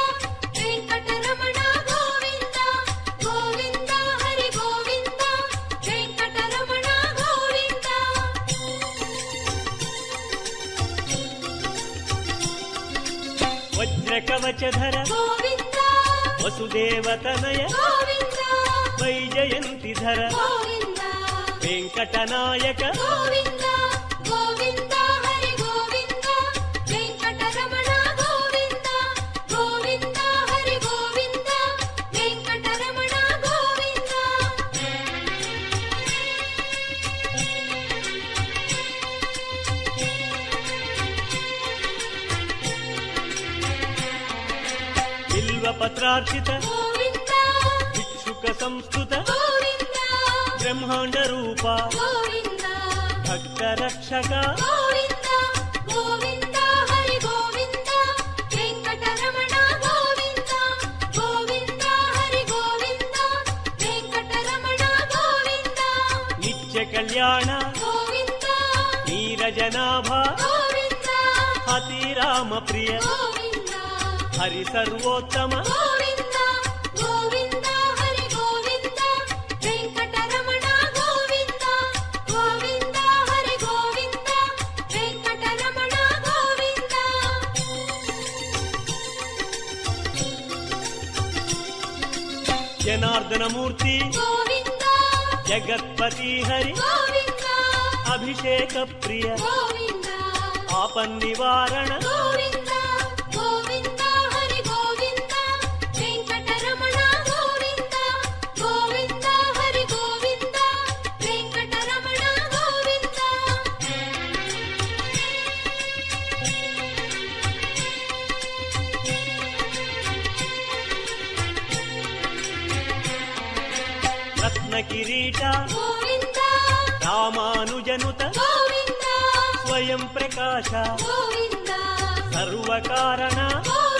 వెంకటరమణ గోవింద గోవింద హరి గోవింద వెంకటరమణ గోవింద వజ్రకవచధర గోవింద వసుదేవతనయ గోవింద వైజయంతిధర గోవింద వెంకటనాయక గోవింద గోవింద హరి గోవింద వెంకటరమణ గోవింద గోవింద హరి గోవింద వెంకటరమణ గోవింద బిల్వపత్రార్చిత గోవింద భిక్షుక సంస్కృత గోవింద బ్రహ్మాండ రూప గోవింద భక్త రక్షక గోవింద గోవింద హరి గోవింద వెంకటరమణ గోవింద గోవింద హరి గోవింద వెంకటరమణ గోవింద నిత్య కళ్యాణ గోవింద నీరజనాభ గోవింద అతిరామ ప్రియ గోవింద హరి సర్వోత్తమ గోవింద గోవింద హరి గోవింద వెంకటరమణ గోవింద గోవింద హరి గోవింద వెంకటరమణ గోవింద జనార్దనమూర్తి గోవింద జగత్పతి హరి గోవింద అభిషేక ప్రియ గోవింద ఆపన్నివారణ గోవింద గోవింద హరి గోవింద వెంకటరమణ గోవింద గోవింద హరి గోవింద వెంకటరమణ గోవింద రత్న కిరీట గోవింద రామానుజనుత గోవింద స్వయం ప్రకాశ గోవింద సర్వకారణ గోవింద